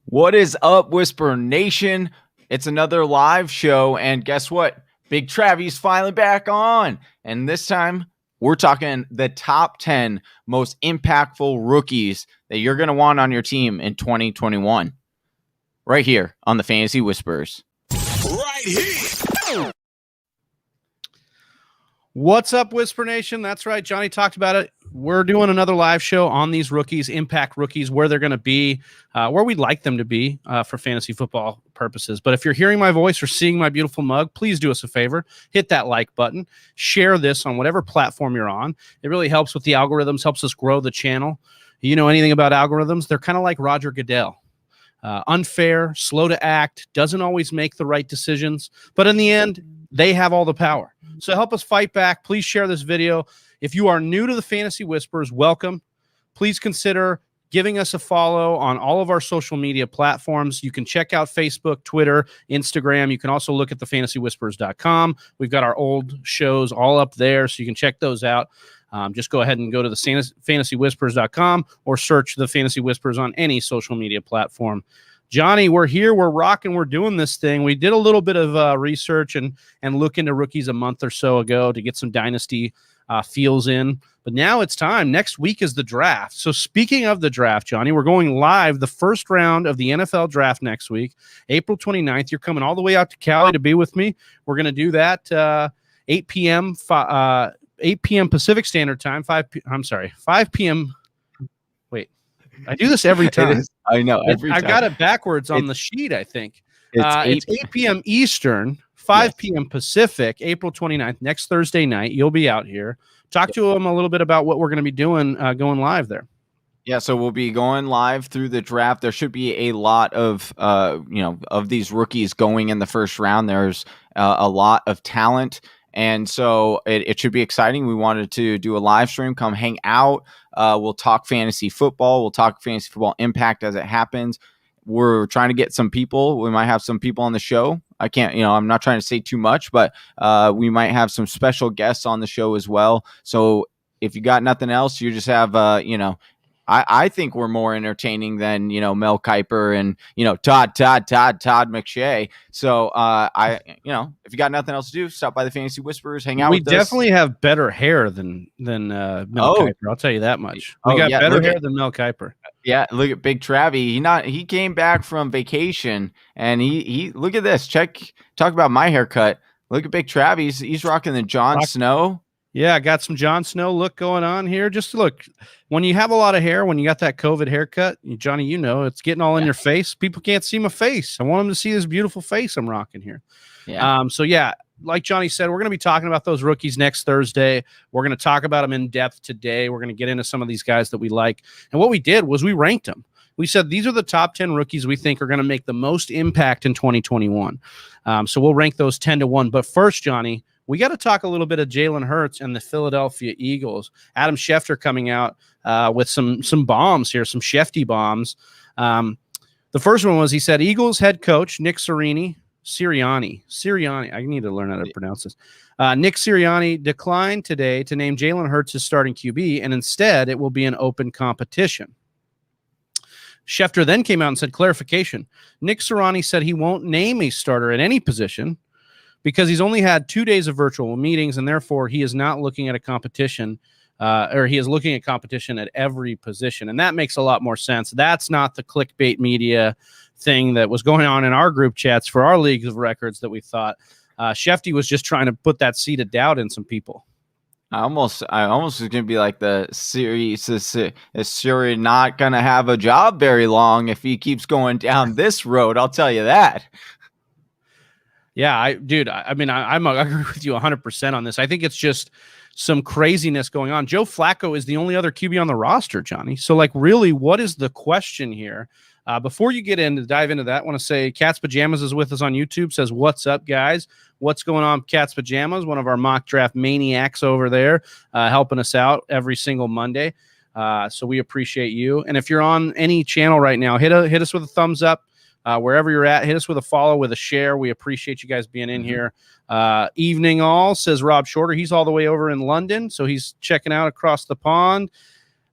What is up, Whisper Nation? It's another live show, and guess what? Big Travy's finally back on, and this time we're talking the top 10 most impactful rookies that you're going to want on your team in 2021, right here on the Fantasy Whispers. Right here. What's up, Whisper Nation? That's right. Johnny talked about it. We're doing another live show on these rookies, impact rookies, where they're going to be, where we'd like them to be for fantasy football purposes. But if you're hearing my voice or seeing my beautiful mug, please do us a favor. Hit that like button. Share this on whatever platform you're on. It really helps with the algorithms, helps us grow the channel. You know anything about algorithms? They're kind of like Roger Goodell. Unfair, slow to act, doesn't always make the right decisions. But in the end, they have all the power. So help us fight back. Please share this video. If you are new to the Fantasy Whispers, welcome. Please consider giving us a follow on all of our social media platforms. You can check out Facebook, Twitter, Instagram. You can also look at thefantasywhispers.com. We've got our old shows all up there, so you can check those out. Just go ahead and go to the fantasywhispers.com or search the Fantasy Whispers on any social media platform. Johnny, we're here, we're rocking, we're doing this thing. We did a little bit of research and look into rookies a month or so ago to get some dynasty feels in. But now it's time. Next week is the draft. So speaking of the draft, Johnny, we're going live the first round of the NFL draft next week, April 29th. You're coming all the way out to Cali to be with me. We're going to do that 8 p.m. Pacific Standard Time, 5 p.m. Wait, I do this every time. I know. I got it backwards on the sheet, I think. It's 8 p.m. Eastern, 5 p.m. Pacific, April 29th, next Thursday night. You'll be out here. Talk to them a little bit about what we're going to be doing going live there. Yeah, so we'll be going live through the draft. There should be a lot of, of these rookies going in the first round. There's a lot of talent. And so it should be exciting. We wanted to do a live stream, come hang out. We'll talk fantasy football. We'll talk fantasy football impact as it happens. We're trying to get some people. We might have some people on the show. I can't, I'm not trying to say too much, but we might have some special guests on the show as well. So if you got nothing else, you just have, I think we're more entertaining than, Mel Kiper and, Todd McShay. So, if you got nothing else to do, stop by the Fantasy Whispers, hang out with us. We definitely have better hair than Mel Kiper. I'll tell you that much. We got better hair than Mel Kiper. Yeah, look at Big Travy. He came back from vacation and he look at this. Talk about my haircut. Look at Big Travy. He's rocking the Jon Snow. Yeah, I got some Jon Snow look going on here. Just look, when you have a lot of hair, when you got that COVID haircut, Johnny, it's getting all in your face. People can't see my face. I want them to see this beautiful face I'm rocking here. Yeah. Like Johnny said, we're going to be talking about those rookies next Thursday. We're going to talk about them in depth today. We're going to get into some of these guys that we like. And what we did was we ranked them. We said these are the top 10 rookies we think are going to make the most impact in 2021. So we'll rank those 10-1. But first, Johnny, we got to talk a little bit of Jalen Hurts and the Philadelphia Eagles. Adam Schefter coming out with some bombs here, some Shefty bombs. The first one was, he said, Eagles head coach Nick Sirianni. I need to learn how to pronounce this. Nick Sirianni declined today to name Jalen Hurts as starting QB, and instead it will be an open competition. Schefter then came out and said, clarification. Nick Sirianni said he won't name a starter at any position because he's only had 2 days of virtual meetings, and therefore he is not looking at a competition, or he is looking at competition at every position. And that makes a lot more sense. That's not the clickbait media thing that was going on in our group chats for our leagues of records that we thought. Shefty was just trying to put that seed of doubt in some people. I almost was going to be like the series is Siri not going to have a job very long if he keeps going down this road. I'll tell you that. Yeah, I agree with you 100% on this. I think it's just some craziness going on. Joe Flacco is the only other QB on the roster, Johnny. So, really, what is the question here? Before you dive into that, I want to say Cat's Pajamas is with us on YouTube, says, what's up, guys? What's going on, Cat's Pajamas? One of our mock draft maniacs over there, helping us out every single Monday. So we appreciate you. And if you're on any channel right now, hit us with a thumbs up. Wherever you're at, hit us with a follow, with a share. We appreciate you guys being in here. Evening all, says Rob Shorter. He's all the way over in London, so he's checking out across the pond.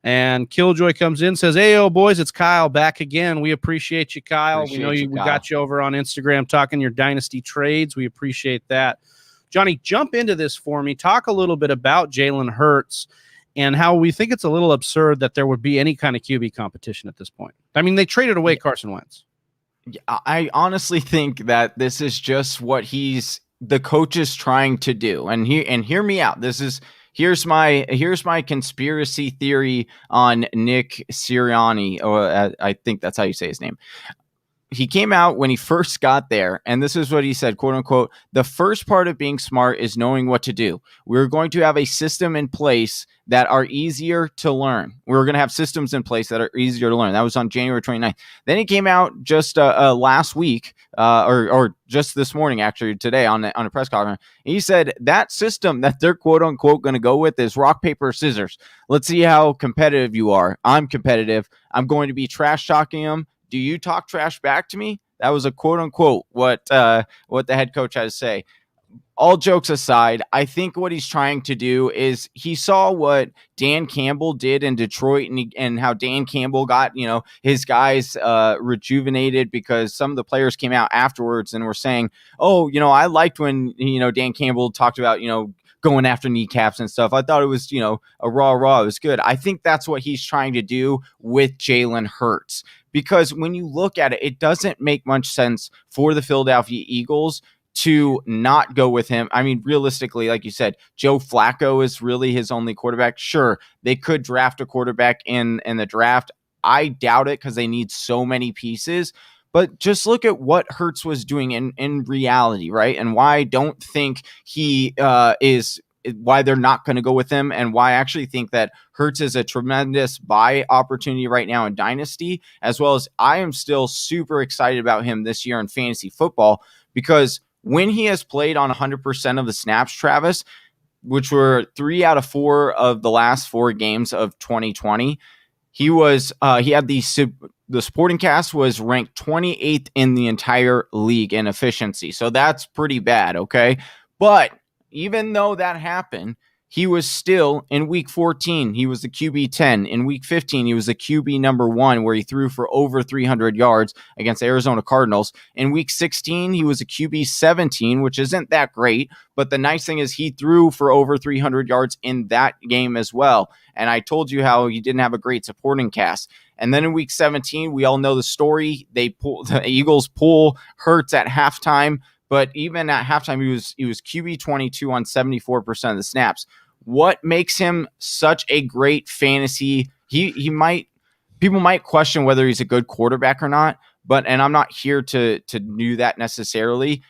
And Killjoy comes in, says, "Hey, boys, it's Kyle back again. We appreciate you, Kyle. Appreciate we know you, we Kyle. got you over on Instagram talking your dynasty trades. We appreciate that." Johnny, jump into this for me. Talk a little bit about Jalen Hurts and how we think it's a little absurd that there would be any kind of QB competition at this point. I mean, they traded away Carson Wentz. I honestly think that this is just what the coach is trying to do. And hear me out. Here's my conspiracy theory on Nick Sirianni, or I think that's how you say his name. He came out when he first got there, and this is what he said, quote unquote, "The first part of being smart is knowing what to do. We're going to have a system in place that are easier to learn. We're going to have systems in place that are easier to learn." That was on January 29th. Then he came out just last week, or just this morning, actually, today on a press conference. He said that system that they're quote unquote going to go with is rock, paper, scissors. Let's see how competitive you are. I'm competitive. I'm going to be trash talking them. Do you talk trash back to me? That was a quote unquote what the head coach had to say. All jokes aside, I think what he's trying to do is he saw what Dan Campbell did in Detroit and how Dan Campbell got, his guys rejuvenated because some of the players came out afterwards and were saying, "Oh, I liked when, Dan Campbell talked about, going after kneecaps and stuff. I thought it was, a raw. It was good." I think that's what he's trying to do with Jalen Hurts. Because when you look at it, it doesn't make much sense for the Philadelphia Eagles to not go with him. I mean, realistically, like you said, Joe Flacco is really his only quarterback. Sure, they could draft a quarterback in the draft. I doubt it because they need so many pieces. But just look at what Hurts was doing in reality, right? And why I don't think he why they're not going to go with him, and why I actually think that Hurts is a tremendous buy opportunity right now in Dynasty, as well as I am still super excited about him this year in fantasy football, because when he has played on 100% of the snaps, Travis, which were 3 out of 4 of the last 4 games of 2020, he had the Sporting Cast was ranked 28th in the entire league in efficiency. So that's pretty bad, okay? But even though that happened, he was still in week 14. He was the QB 10. In week 15, he was the QB number 1, where he threw for over 300 yards against the Arizona Cardinals. In week 16, he was a QB 17, which isn't that great. But the nice thing is he threw for over 300 yards in that game as well. And I told you how he didn't have a great supporting cast. And then in week 17, we all know the story. The Eagles pull Hurts at halftime. But even at halftime, he was QB 22 on 74% of the snaps. What makes him such a great fantasy? People might question whether he's a good quarterback or not, and I'm not here to do that necessarily.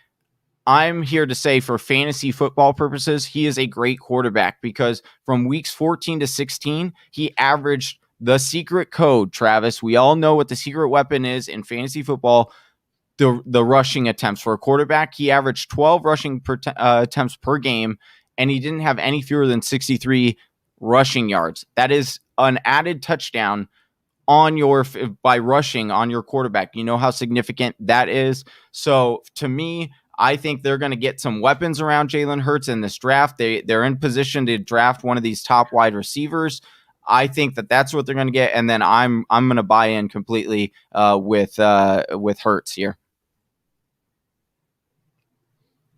I'm here to say, for fantasy football purposes, he is a great quarterback, because from weeks 14 to 16, he averaged the secret code, Travis. We all know what the secret weapon is in fantasy football. The rushing attempts for a quarterback. He averaged 12 rushing attempts per game, and he didn't have any fewer than 63 rushing yards. That is an added touchdown by rushing on your quarterback. You know how significant that is. So to me, I think they're going to get some weapons around Jalen Hurts in this draft. They're in position to draft one of these top wide receivers. I think that's what they're going to get, and then I'm going to buy in completely with Hurts here.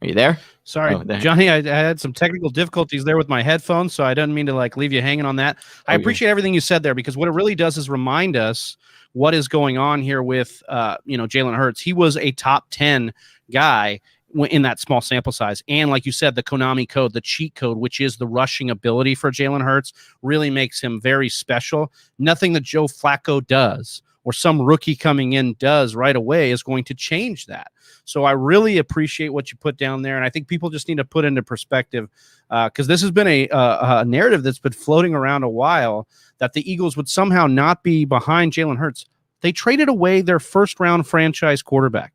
Are you there? Sorry, Johnny, I had some technical difficulties there with my headphones, so I didn't mean to leave you hanging on that. I appreciate everything you said there, because what it really does is remind us what is going on here with Jalen Hurts. He was a top 10 guy in that small sample size. And like you said, the Konami code, the cheat code, which is the rushing ability for Jalen Hurts, really makes him very special. Nothing that Joe Flacco does or some rookie coming in does right away is going to change that. So I really appreciate what you put down there. And I think people just need to put into perspective, because this has been a narrative that's been floating around a while, that the Eagles would somehow not be behind Jalen Hurts. They traded away their first-round franchise quarterback.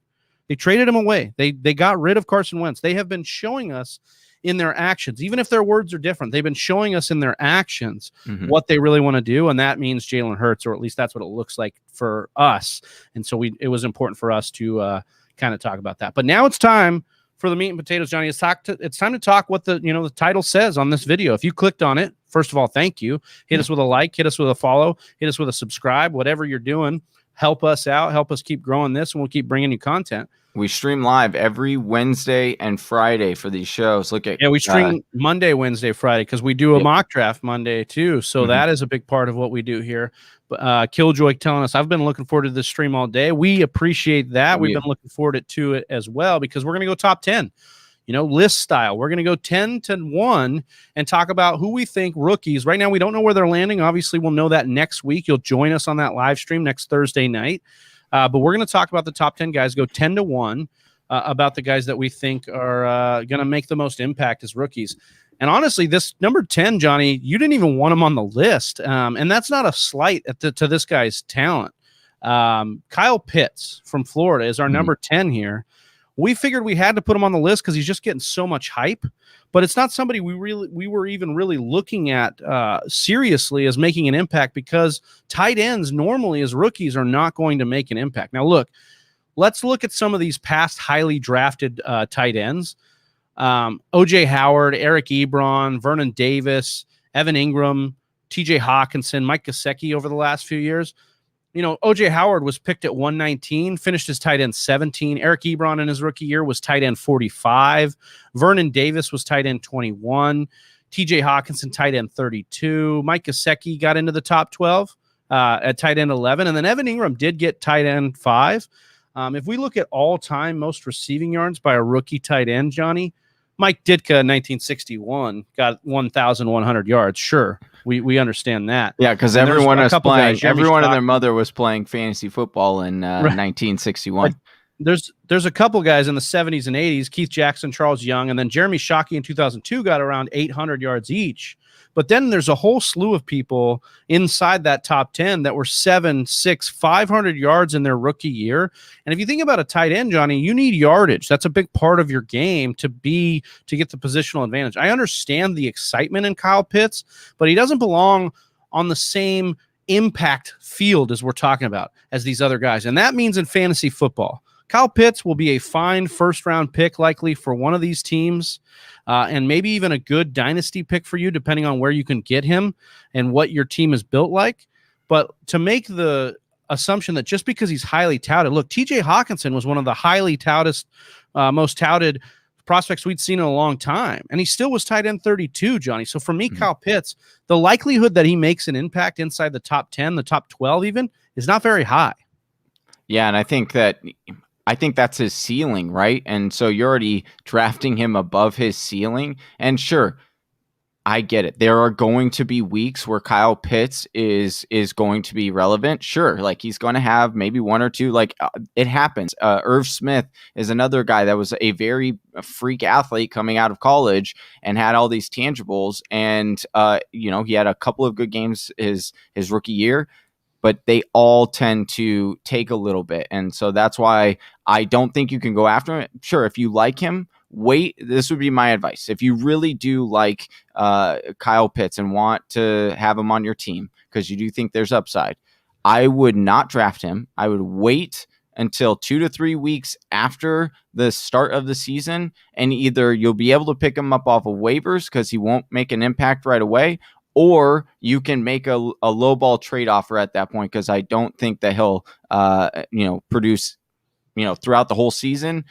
They traded him away. They got rid of Carson Wentz. They have been showing us in their actions, even if their words are different, they've been showing us in their actions what they really want to do. And that means Jalen Hurts, or at least that's what it looks like for us. And so it was important for us to kind of talk about that. But now it's time for the meat and potatoes, Johnny. It's time to talk what the title says on this video. If you clicked on it, first of all, thank you. Hit us with a like, hit us with a follow, hit us with a subscribe, whatever you're doing. Help us out. Help us keep growing this, and we'll keep bringing you content. We stream live every Wednesday and Friday for these shows. We stream Monday, Wednesday, Friday, because we do a mock draft Monday too. So that is a big part of what we do here. Killjoy telling us, I've been looking forward to this stream all day. We appreciate that. We've been looking forward to it as well, because we're going to go top 10, list style. We're going to go 10 to 1 and talk about who we think rookies. Right now, we don't know where they're landing. Obviously, we'll know that next week. You'll join us on that live stream next Thursday night. But we're going to talk about the top 10 guys, go 10 to 1 about the guys that we think are going to make the most impact as rookies. And honestly, this number 10, Johnny, you didn't even want him on the list. And that's not a slight to this guy's talent. Kyle Pitts from Florida is our number 10 here. We figured we had to put him on the list because he's just getting so much hype. But it's not somebody we were even really looking at seriously as making an impact, because tight ends normally as rookies are not going to make an impact. Now, let's look at some of these past highly drafted tight ends. O.J. Howard, Eric Ebron, Vernon Davis, Evan Ingram, T.J. Hawkinson, Mike Gesicki over the last few years. O.J. Howard was picked at 119, finished as tight end 17. Eric Ebron in his rookie year was tight end 45. Vernon Davis was tight end 21. T.J. Hawkinson, tight end 32. Mike Gesicki got into the top 12 at tight end 11. And then Evan Ingram did get tight end 5. If we look at all-time most receiving yards by a rookie tight end, Johnny, Mike Ditka in 1961 got 1,100 yards. Sure, we understand that. Yeah, because everyone was playing. Everyone and their mother was playing fantasy football in 1961. There's a couple guys in the 70s and 80s, Keith Jackson, Charles Young, and then Jeremy Shockey in 2002 got around 800 yards each. But then there's a whole slew of people inside that top 10 that were 7, 6, 500 yards in their rookie year. And if you think about a tight end, Johnny, you need yardage. That's a big part of your game to get the positional advantage. I understand the excitement in Kyle Pitts, but he doesn't belong on the same impact field as we're talking about as these other guys. And that means in fantasy football, Kyle Pitts will be a fine first-round pick likely for one of these teams, and maybe even a good dynasty pick for you, depending on where you can get him and what your team is built like. But to make the assumption that just because he's highly touted, look, T.J. Hawkinson was one of the highly touted, most touted prospects we'd seen in a long time, and he still was tight end 32, Johnny. So for me, Kyle Pitts, the likelihood that he makes an impact inside the top 10, the top 12 even, is not very high. Yeah, and I think that's his ceiling, right? And so you're already drafting him above his ceiling. And sure, I get it. There are going to be weeks where Kyle Pitts is going to be relevant. Sure, like he's going to have maybe one or two. It happens. Irv Smith is another guy that was a very freak athlete coming out of college and had all these tangibles. And he had a couple of good games his rookie year, but they all tend to take a little bit. And so that's why I don't think you can go after him. Sure, if you like him, wait. This would be my advice. If you really do like Kyle Pitts and want to have him on your team because you do think there's upside, I would not draft him. I would wait until 2 to 3 weeks after the start of the season, and either you'll be able to pick him up off of waivers because he won't make an impact right away, or you can make a low ball trade offer at that point, because I don't think that he'll produce throughout the whole season,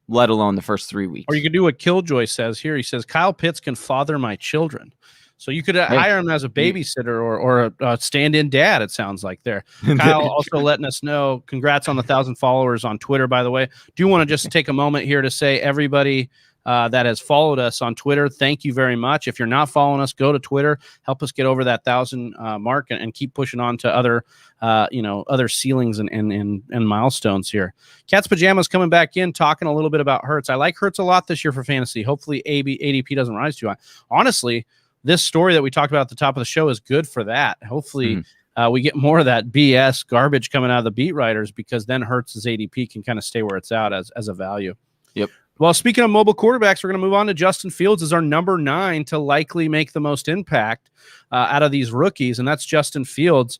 let alone the first 3 weeks. Or you could do what Killjoy says here. He says Kyle Pitts can father my children. So you could hire him as a babysitter or a stand-in dad, it sounds like there. Kyle also letting us know, congrats on the 1,000 followers on Twitter, by the way. Do want to just take a moment here to say everybody that has followed us on Twitter, thank you very much. If you're not following us, go to Twitter, help us get over that 1,000 mark and keep pushing on to other ceilings and milestones here. Cat's Pajamas coming back in, talking a little bit about Hurts. I like Hurts a lot this year for fantasy. Hopefully ADP doesn't rise too high. Honestly, this story that we talked about at the top of the show is good for that. Hopefully we get more of that BS garbage coming out of the beat writers, because then Hurts' ADP can kind of stay where it's out as a value. Yep. Well, speaking of mobile quarterbacks, we're going to move on to Justin Fields as our number 9 to likely make the most impact out of these rookies, and that's Justin Fields.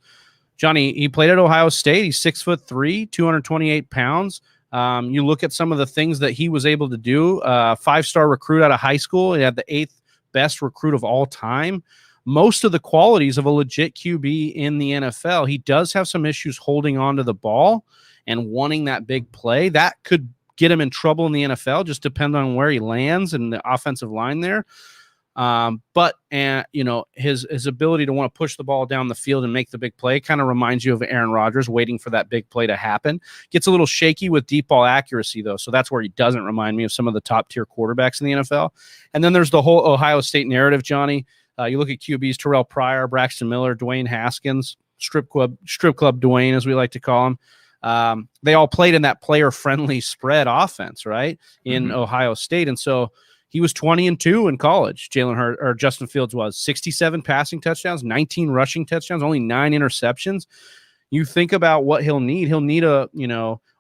Johnny, he played at Ohio State. He's 6'3", 228 pounds. You look at some of the things that he was able to do. 5-star recruit out of high school. He had the 8th best recruit of all time. Most of the qualities of a legit QB in the NFL. He does have some issues holding on to the ball and wanting that big play. That could get him in trouble in the NFL, just depend on where he lands and the offensive line there. But his ability to want to push the ball down the field and make the big play kind of reminds you of Aaron Rodgers waiting for that big play to happen. Gets a little shaky with deep ball accuracy, though, so that's where he doesn't remind me of some of the top-tier quarterbacks in the NFL. And then there's the whole Ohio State narrative, Johnny. You look at QBs, Terrell Pryor, Braxton Miller, Dwayne Haskins, Strip Club Dwayne, as we like to call him. They all played in that player-friendly spread offense, right, in Ohio State. And so he was 20-2 in college. Justin Fields was 67 passing touchdowns, 19 rushing touchdowns, only 9 interceptions. You think about what he'll need. He'll need a,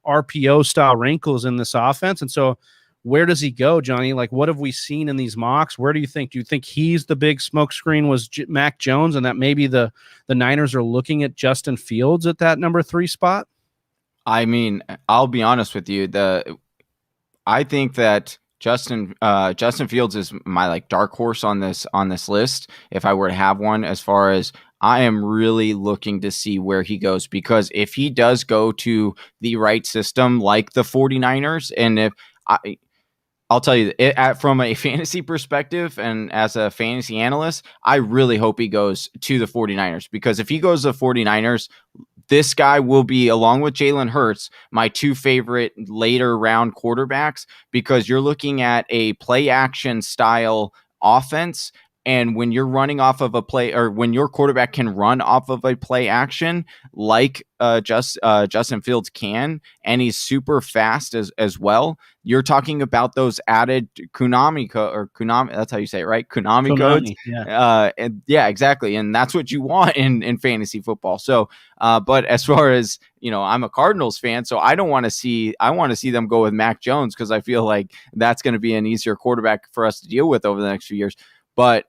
RPO style wrinkles in this offense. And so where does he go, Johnny? Like, what have we seen in these mocks? Where do you think? Do you think he's the big smokescreen was Mac Jones, and that maybe the Niners are looking at Justin Fields at that number 3 spot? I mean, I'll be honest with you. I think that Justin Fields is my dark horse on this list. If I were to have one, as far as I am really looking to see where he goes, because if he does go to the right system, like the 49ers, and I'll tell you, from a fantasy perspective and as a fantasy analyst, I really hope he goes to the 49ers, because if he goes to the 49ers, this guy will be, along with Jalen Hurts, my 2 favorite later round quarterbacks, because you're looking at a play action style offense. And when you're running off of a play, or when your quarterback can run off of a play action like Justin Fields can, and he's super fast as well, you're talking about those added Konami, that's how you say it, right? Konami codes. Yeah. Exactly. And that's what you want in fantasy football. So, but as far as, I'm a Cardinals fan, so I want to see them go with Mac Jones, because I feel like that's going to be an easier quarterback for us to deal with over the next few years. But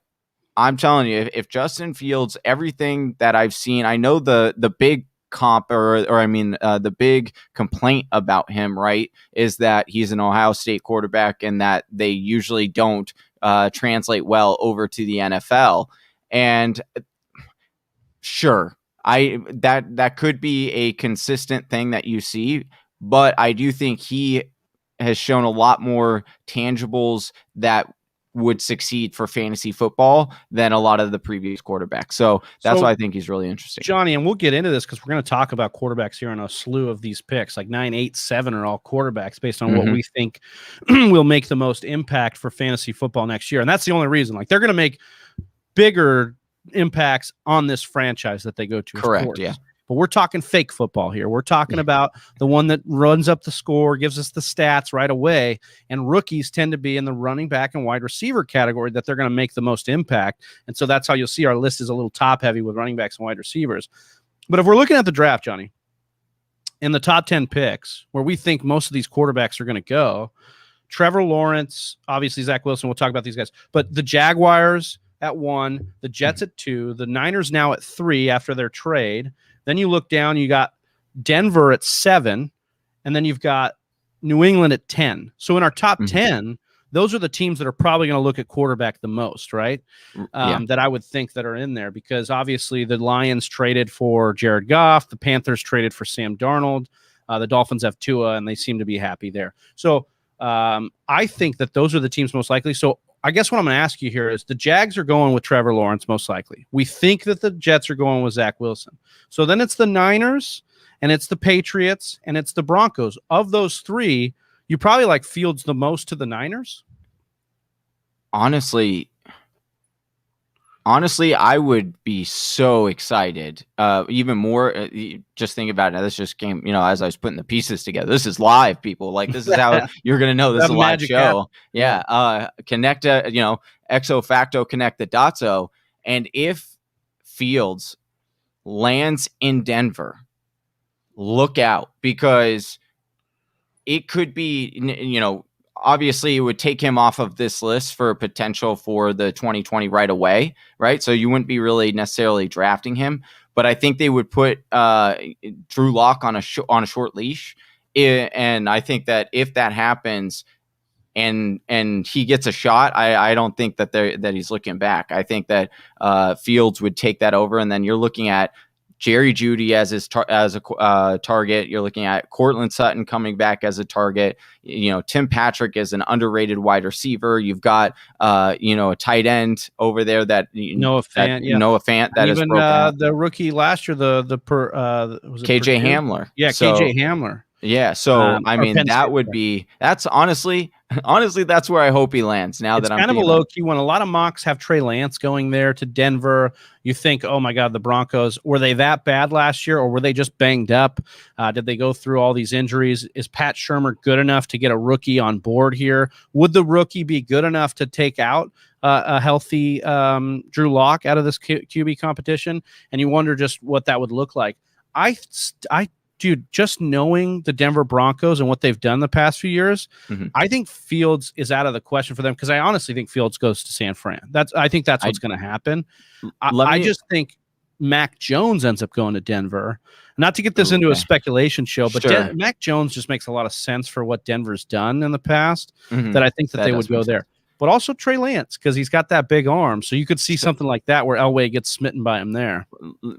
I'm telling you, if Justin Fields, everything that I've seen, I know the big comp the big complaint about him, right, is that he's an Ohio State quarterback and that they usually don't translate well over to the NFL. And sure, that could be a consistent thing that you see, but I do think he has shown a lot more tangibles that would succeed for fantasy football than a lot of the previous quarterbacks. So that's why I think he's really interesting. Johnny, and we'll get into this because we're going to talk about quarterbacks here in a slew of these picks. Like 9, 8, 7 are all quarterbacks based on what we think will make the most impact for fantasy football next year. And that's the only reason. Like, they're going to make bigger impacts on this franchise that they go to. Correct, yeah. But we're talking fake football here. We're talking about the one that runs up the score, gives us the stats right away. And rookies tend to be in the running back and wide receiver category that they're going to make the most impact. And so that's how you'll see our list is a little top heavy with running backs and wide receivers. But if we're looking at the draft, Johnny, in the top 10 picks, where we think most of these quarterbacks are going to go, Trevor Lawrence, obviously Zack Wilson, we'll talk about these guys. But the Jaguars at 1, the Jets at 2, the Niners now at 3 after their trade. Then you look down, you got Denver at 7, and then you've got New England at 10. So in our top 10, those are the teams that are probably going to look at quarterback the most, right? That I would think that are in there, because obviously the Lions traded for Jared Goff, the Panthers traded for Sam Darnold, the Dolphins have Tua, and they seem to be happy there. So I think that those are the teams most likely. So I guess what I'm going to ask you here is the Jags are going with Trevor Lawrence most likely. We think that the Jets are going with Zack Wilson. So then it's the Niners, and it's the Patriots, and it's the Broncos. Of those 3, you probably like Fields the most to the Niners? Honestly, I would be so excited. Even more, just think about it. This just came, as I was putting the pieces together. This is live, people. Like, this is how you're going to know this is a live show. Connect, exo facto, connect the dotso. And if Fields lands in Denver, look out, because it could be, obviously it would take him off of this list for potential for the 2020 right away, right? So you wouldn't be really necessarily drafting him, but I think they would put Drew Lock on a short leash, And I think that if that happens and he gets a shot, I don't think that he's looking back. I think that Fields would take that over, and then you're looking at Jerry Jeudy as his target. You're looking at Cortland Sutton coming back as a target. Tim Patrick is an underrated wide receiver. You've got a tight end over there that Noah Fant that is broken. The rookie last year, was it KJ Hamler. Yeah, so, KJ Hamler. Yeah, so I mean that's honestly that's where I hope he lands. Now that I'm kind of a low key one. A lot of mocks have Trey Lance going there to Denver. You think, oh my God, the Broncos, were they that bad last year, or were they just banged up? Did they go through all these injuries? Is Pat Shurmur good enough to get a rookie on board here? Would the rookie be good enough to take out a healthy Drew Lock out of this QB competition? And you wonder just what that would look like. Dude, just knowing the Denver Broncos and what they've done the past few years, I think Fields is out of the question for them, because I honestly think Fields goes to San Fran. I think that's what's going to happen. I just think Mac Jones ends up going to Denver. Not to get this into a speculation show, but sure. Mac Jones just makes a lot of sense for what Denver's done in the past, that I think that they would go there. But also Trey Lance, because he's got that big arm. So you could see something like that where Elway gets smitten by him there.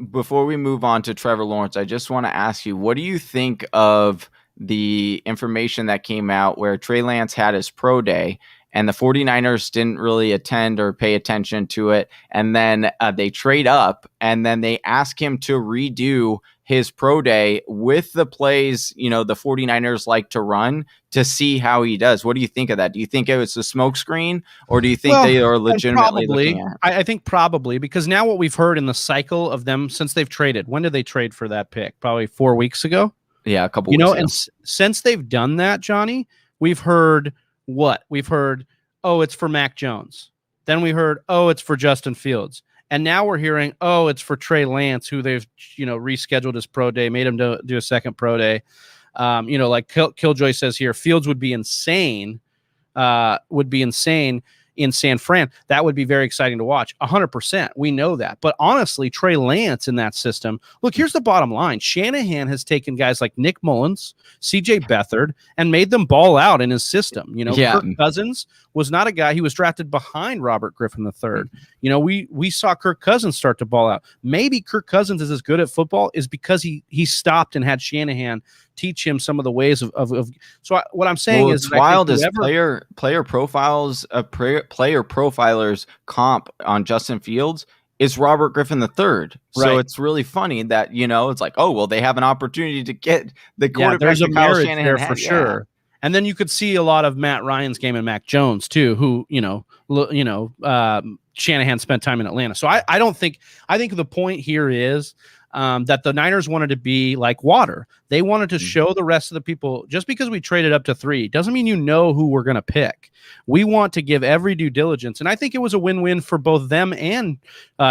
Before we move on to Trevor Lawrence, I just want to ask you, what do you think of the information that came out where Trey Lance had his pro day and the 49ers didn't really attend or pay attention to it? And then they trade up and then they ask him to redo his pro day with the plays, the 49ers like to run, to see how he does. What do you think of that? Do you think it was a smoke screen, or do you think they are legitimately looking at it? I think probably, because now what we've heard in the cycle of them since they've traded, when did they trade for that pick? Probably 4 weeks ago. Yeah, a couple weeks ago. And since they've done that, Johnny, we've heard what? We've heard, oh, it's for Mac Jones. Then we heard, oh, it's for Justin Fields. And now we're hearing, oh, it's for Trey Lance, who they've, rescheduled his pro day, made him do a second pro day. Like Killjoy says here, Fields would be insane in San Fran. That would be very exciting to watch. 100%. We know that. But honestly, Trey Lance in that system, look, here's the bottom line. Shanahan has taken guys like Nick Mullins, CJ Beathard, and made them ball out in his system. Kirk Cousins was not a guy. He was drafted behind Robert Griffin III. We saw Kirk Cousins start to ball out. Maybe Kirk Cousins is as good at football is because he stopped and had Shanahan teach him some of the ways of. So what I'm saying is, wild is player profiles, player profilers comp on Justin Fields is Robert Griffin III. Right. So it's really funny that, it's like, oh, well, they have an opportunity to get the quarterback. There's a marriage there for sure. And then you could see a lot of Matt Ryan's game and Mac Jones too, who, Shanahan spent time in Atlanta. So I think the point here is that the Niners wanted to be like water. They wanted to show the rest of the people, just because we traded up to 3 doesn't mean who we're going to pick. We want to give every due diligence. And I think it was a win-win for both them and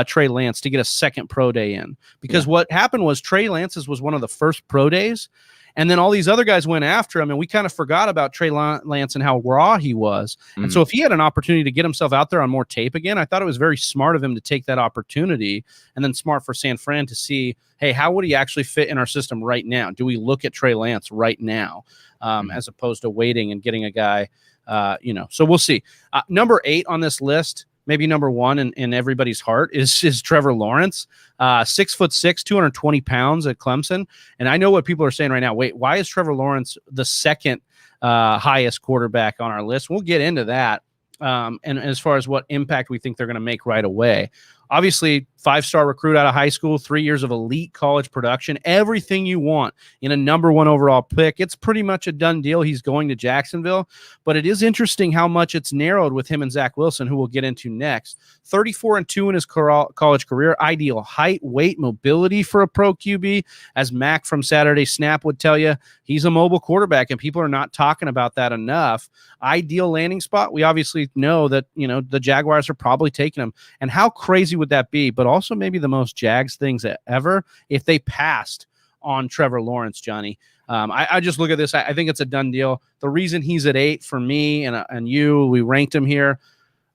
Trey Lance to get a second pro day in, because what happened was Trey Lance's was one of the first pro days. And then all these other guys went after him, and we kind of forgot about Trey Lance and how raw he was. And so if he had an opportunity to get himself out there on more tape again, I thought it was very smart of him to take that opportunity, and then smart for San Fran to see, hey, how would he actually fit in our system right now? Do we look at Trey Lance right now, as opposed to waiting and getting a guy, So we'll see. Number 8 on this list, maybe number 1 in everybody's heart, is Trevor Lawrence, 6'6", 220 pounds at Clemson. And I know what people are saying right now. Wait, why is Trevor Lawrence the second highest quarterback on our list? We'll get into that. And as far as what impact we think they're going to make right away. Obviously, 5-star recruit out of high school, 3 years of elite college production, everything you want in a number 1 overall pick. It's pretty much a done deal. He's going to Jacksonville, but it is interesting how much it's narrowed with him and Zack Wilson, who we'll get into next. 34-2 in his college career, ideal height, weight, mobility for a pro QB. As Mac from Saturday Snap would tell you, he's a mobile quarterback, and people are not talking about that enough. Ideal landing spot. We obviously know that, the Jaguars are probably taking him. And how crazy would that be? But also maybe the most Jags things ever if they passed on Trevor Lawrence, Johnny. I just look at this. I think it's a done deal. The reason he's at 8 for me and you, we ranked him here.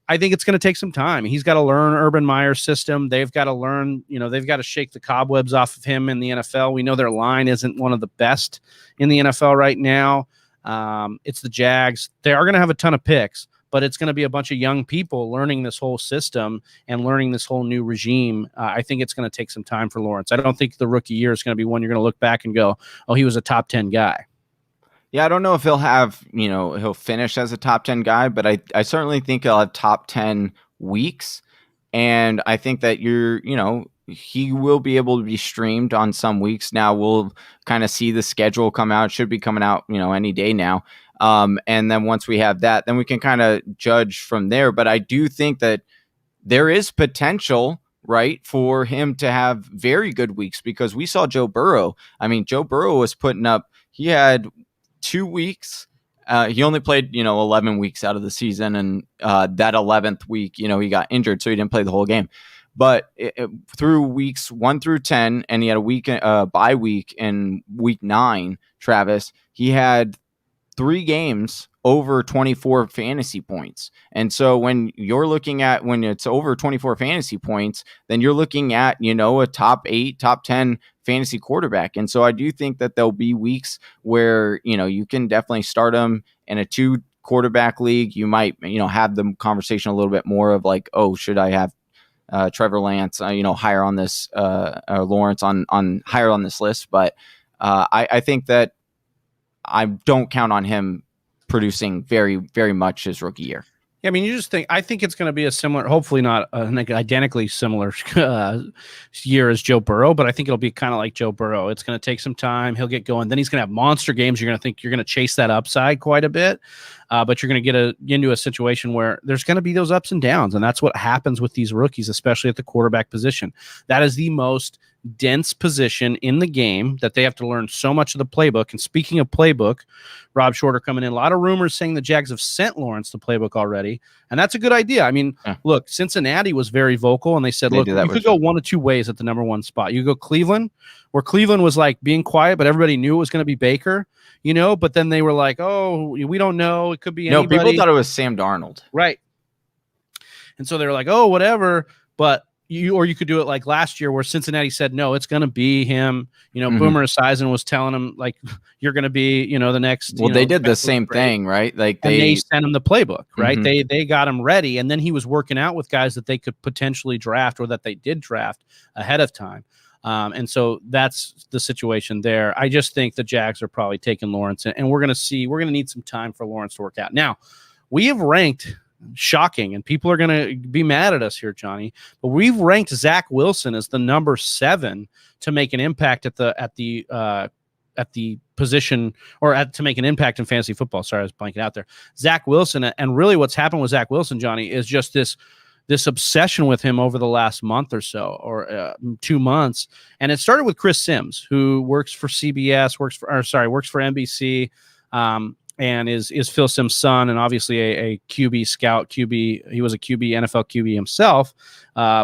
I think it's going to take some time. He's got to learn Urban Meyer's system. They've got to learn, they've got to shake the cobwebs off of him in the NFL. We know their line isn't one of the best in the NFL right now. It's the Jags. They are going to have a ton of picks, but it's going to be a bunch of young people learning this whole system and learning this whole new regime. I think it's going to take some time for Lawrence. I don't think the rookie year is going to be one you're going to look back and go, oh, he was a top 10 guy. Yeah, I don't know if he'll have, he'll finish as a top 10 guy, but I certainly think he'll have top 10 weeks. And I think that he will be able to be streamed on some weeks. Now we'll kind of see the schedule come out. It should be coming out, any day now. And then once we have that, then we can kind of judge from there. But I do think that there is potential, right, for him to have very good weeks, because we saw Joe Burrow. I mean, Joe Burrow was putting up, he had 2 weeks. He only played, 11 weeks out of the season. And that 11th week, he got injured, so he didn't play the whole game. But through weeks 1 through 10, and he had a week bye week in week 9, Travis, he had 3 games over 24 fantasy points. And so when it's over 24 fantasy points, then you're looking at, a top 8, top 10 fantasy quarterback. And so I do think that there'll be weeks where, you can definitely start him in a 2 quarterback league. You might, have the conversation a little bit more of like, oh, should I have Trevor Lance, higher on this, Lawrence on higher on this list. But I think that I don't count on him producing very, very much his rookie year. Yeah, I mean, I think it's going to be a similar, hopefully not an identically similar year as Joe Burrow, but I think it'll be kind of like Joe Burrow. It's going to take some time. He'll get going. Then he's going to have monster games. You're going to think you're going to chase that upside quite a bit, but you're going to get into a situation where there's going to be those ups and downs, and that's what happens with these rookies, especially at the quarterback position. That is the most dense position in the game that they have to learn so much of the playbook. And speaking of playbook, Rob Shorter coming in, a lot of rumors saying the Jags have sent Lawrence the playbook already, and that's a good idea. I mean, Look, Cincinnati was very vocal, and they said, look, you could go one of 2 ways at the number 1 spot. You go Cleveland, where Cleveland was like being quiet, but everybody knew it was going to be Baker, but then they were like, oh, we don't know. It could be anybody. No, people thought it was Sam Darnold. Right. And so they were like, oh, whatever. But you could do it like last year where Cincinnati said, no, it's going to be him. Boomer Esiason was telling him, like, you're going to be, the next. Well, they did the same thing, right? Like they sent him the playbook, right? They got him ready. And then he was working out with guys that they could potentially draft or that they did draft ahead of time. And so that's the situation there. I just think the Jags are probably taking Lawrence, and we're going to need some time for Lawrence to work out. Now, we have ranked, shocking, and people are going to be mad at us here, Johnny, but we've ranked Zack Wilson as the number 7 to make an impact at the position, or to make an impact in fantasy football. Sorry, I was blanking out there. Zack Wilson, and really what's happened with Zack Wilson, Johnny, is just this obsession with him over the last month or so, or 2 months. And it started with Chris Sims, who works for CBS, works for NBC, and is Phil Sims' son, and obviously a QB scout, QB. He was a QB, NFL QB himself,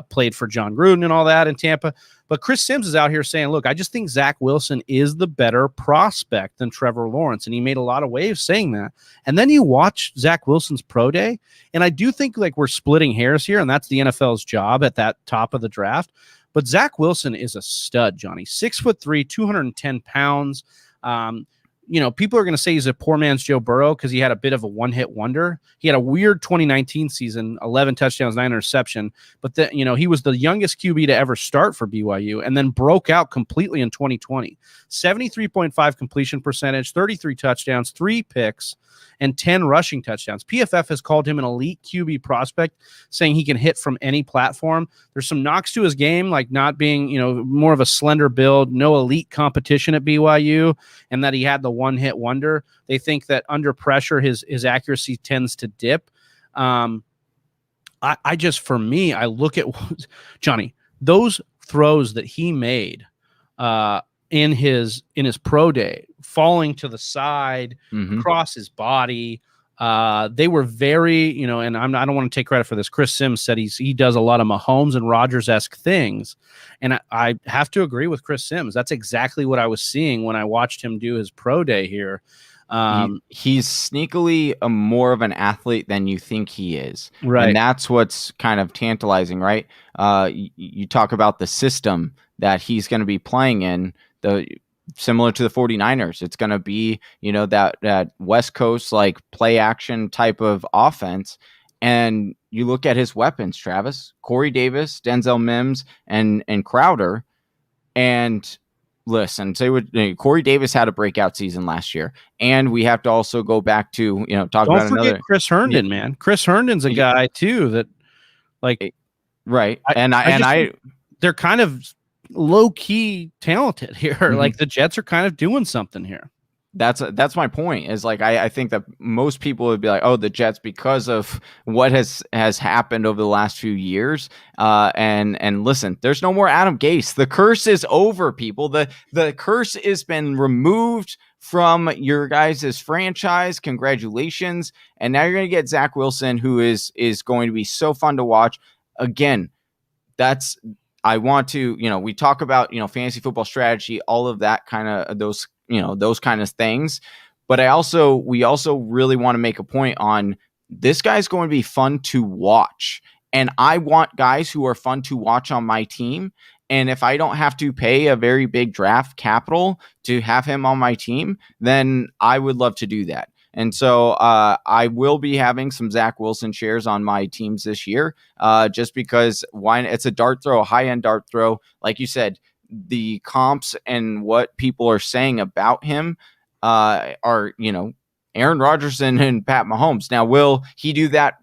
played for John Gruden and all that in Tampa. But Chris Sims is out here saying, look, I just think Zack Wilson is the better prospect than Trevor Lawrence. And he made a lot of waves saying that. And then you watch Zack Wilson's pro day, and I do think like we're splitting hairs here, and that's the NFL's job at that top of the draft. But Zack Wilson is a stud, Johnny. 6'3", 210 pounds. People are going to say he's a poor man's Joe Burrow because he had a bit of a one-hit wonder. He had a weird 2019 season, 11 touchdowns, 9 interception. But he was the youngest QB to ever start for BYU, and then broke out completely in 2020. 73.5 completion percentage, 33 touchdowns, 3 picks, and 10 rushing touchdowns. PFF has called him an elite QB prospect, saying he can hit from any platform. There's some knocks to his game, like not being, more of a slender build, no elite competition at BYU, and that he had the one-hit wonder. They think that under pressure, his accuracy tends to dip. I look at Johnny, those throws that he made in his pro day, falling to the side, across his body, They were very, and I don't want to take credit for this. Chris Sims said he does a lot of Mahomes and Rodgers-esque things. And I have to agree with Chris Sims. That's exactly what I was seeing when I watched him do his pro day here. He's sneakily more of an athlete than you think he is. Right. And that's what's kind of tantalizing, right? You talk about the system that he's going to be playing in, similar to the 49ers. It's going to be, that West Coast, like play action type of offense. And you look at his weapons, Travis, Corey Davis, Denzel Mims, and Crowder. And listen, Corey Davis had a breakout season last year. And we have to also go back to, talk Don't about forget another Chris Herndon, man. Chris Herndon's a guy too that, like, right. They're kind of low key talented here. Mm-hmm. Like the Jets are kind of doing something here. That's my point, is like I think that most people would be like, oh, the Jets, because of what has happened over the last few years. And listen, there's no more Adam Gase. The curse is over, people. The curse has been removed from your guys' franchise. Congratulations. And now you're going to get Zack Wilson, who is going to be so fun to watch. Again, I want to, we talk about, fantasy football strategy, all of that kind of those kind of things. But we also really want to make a point on this guy's going to be fun to watch. And I want guys who are fun to watch on my team. And if I don't have to pay a very big draft capital to have him on my team, then I would love to do that. And so I will be having some Zack Wilson shares on my teams this year, just because it's a dart throw, a high-end dart throw. Like you said, the comps and what people are saying about him are, Aaron Rodgers and Pat Mahomes. Now, will he do that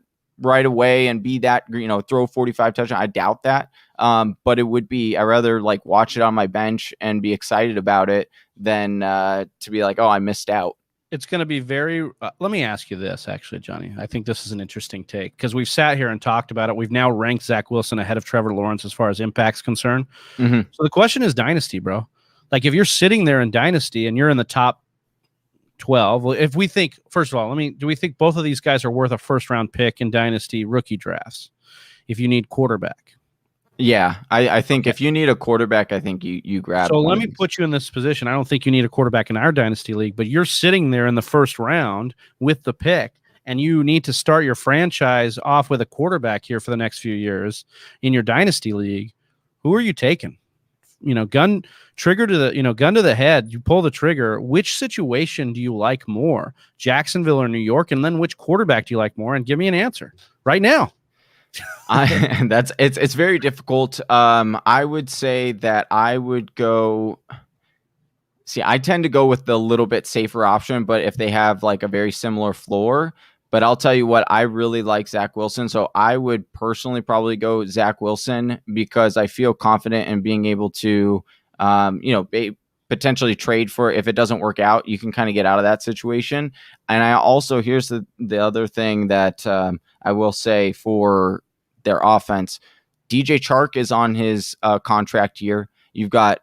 right away and be that, throw 45 touchdowns? I doubt that. But it would be, I'd rather like watch it on my bench and be excited about it than to be like, oh, I missed out. It's going to be very let me ask you this, actually, Johnny. I think this is an interesting take because we've sat here and talked about it. We've now ranked Zack Wilson ahead of Trevor Lawrence as far as impact's concerned. Mm-hmm. So the question is dynasty, bro. Like if you're sitting there in dynasty and you're in the top 12, if we think, first of all, do we think both of these guys are worth a first round pick in dynasty rookie drafts if you need quarterback? Yeah, I think if you need a quarterback, I think you grab. So let me put you in this position. I don't think you need a quarterback in our dynasty league, but you're sitting there in the first round with the pick, and you need to start your franchise off with a quarterback here for the next few years in your dynasty league. Who are you taking? Gun to the head. You pull the trigger. Which situation do you like more, Jacksonville or New York? And then which quarterback do you like more? And give me an answer right now. It's very difficult. I would say that I would go. See, I tend to go with the little bit safer option, but if they have like a very similar floor. But I'll tell you what, I really like Zack Wilson, so I would personally probably go Zack Wilson because I feel confident in being able to, potentially trade for, if it doesn't work out, you can kind of get out of that situation. And I also, here's the other thing that I will say for their offense. DJ Chark is on his contract year. You've got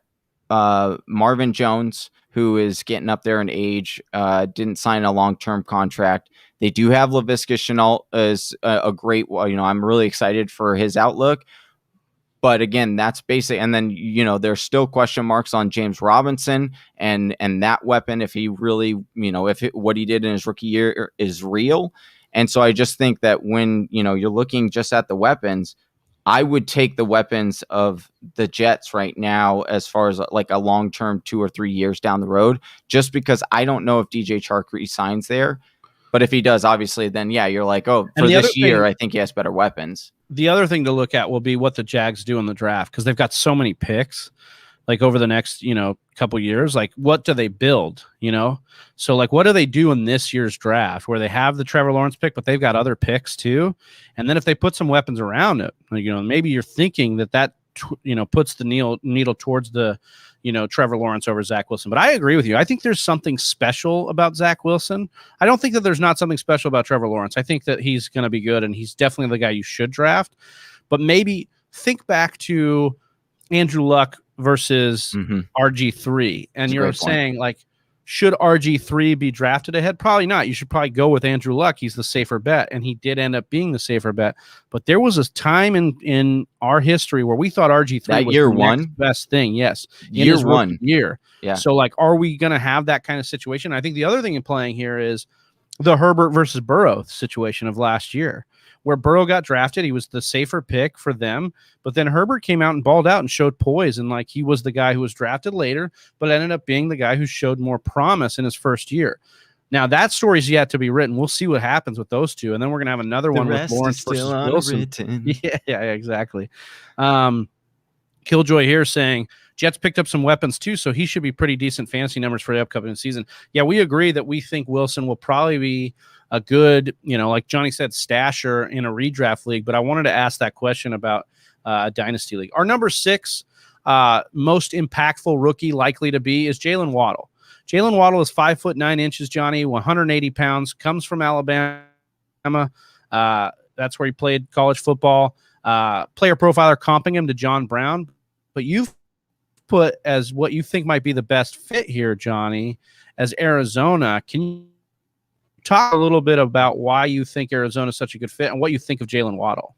Marvin Jones, who is getting up there in age, didn't sign a long-term contract. They do have Laviska Shenault as a great, I'm really excited for his outlook. But again, that's basic. And then, there's still question marks on James Robinson and that weapon, if he really, what he did in his rookie year is real. And so I just think that when, you're looking just at the weapons, I would take the weapons of the Jets right now as far as like a long-term 2 or 3 years down the road, just because I don't know if DJ Chark resigns there. But if he does, obviously, then yeah, you're like, oh, for this year, I think he has better weapons. The other thing to look at will be what the Jags do in the draft, because they've got so many picks, like over the next, couple years. Like, what do they build? So like, what do they do in this year's draft where they have the Trevor Lawrence pick, but they've got other picks too? And then if they put some weapons around it, maybe you're thinking that puts the needle towards the Trevor Lawrence over Zack Wilson. But I agree with you. I think there's something special about Zack Wilson. I don't think that there's not something special about Trevor Lawrence. I think that he's going to be good, and he's definitely the guy you should draft. But maybe think back to Andrew Luck versus RG3, and you're saying like, Should RG3 be drafted ahead? Probably not. You should probably go with Andrew Luck. He's the safer bet, and he did end up being the safer bet. But there was a time in our history where we thought RG3 That was year the one? next best thing. Yes, in Year his rookie one. year. Yeah. So, like, are we going to have that kind of situation? I think the other thing in playing here is the Herbert versus Burrow situation of last year, where Burrow got drafted. He was the safer pick for them, but then Herbert came out and balled out and showed poise, and like he was the guy who was drafted later, but ended up being the guy who showed more promise in his first year. Now that story's yet to be written. We'll see what happens with those two, and then we're gonna have another one with Lawrence versus Wilson. Yeah, exactly. Killjoy here saying Jets picked up some weapons too, so he should be pretty decent fantasy numbers for the upcoming season. Yeah, we agree that we think Wilson will probably be a good, like Johnny said, stasher in a redraft league. But I wanted to ask that question about a dynasty league. Our number 6 most impactful rookie likely to be is Jalen Waddle. Jalen Waddle is 5'9", Johnny, 180 pounds, comes from Alabama. That's where he played college football. Player profiler comping him to John Brown. But you've put as what you think might be the best fit here, Johnny, as Arizona. Can you talk a little bit about why you think Arizona is such a good fit and what you think of Jalen Waddle?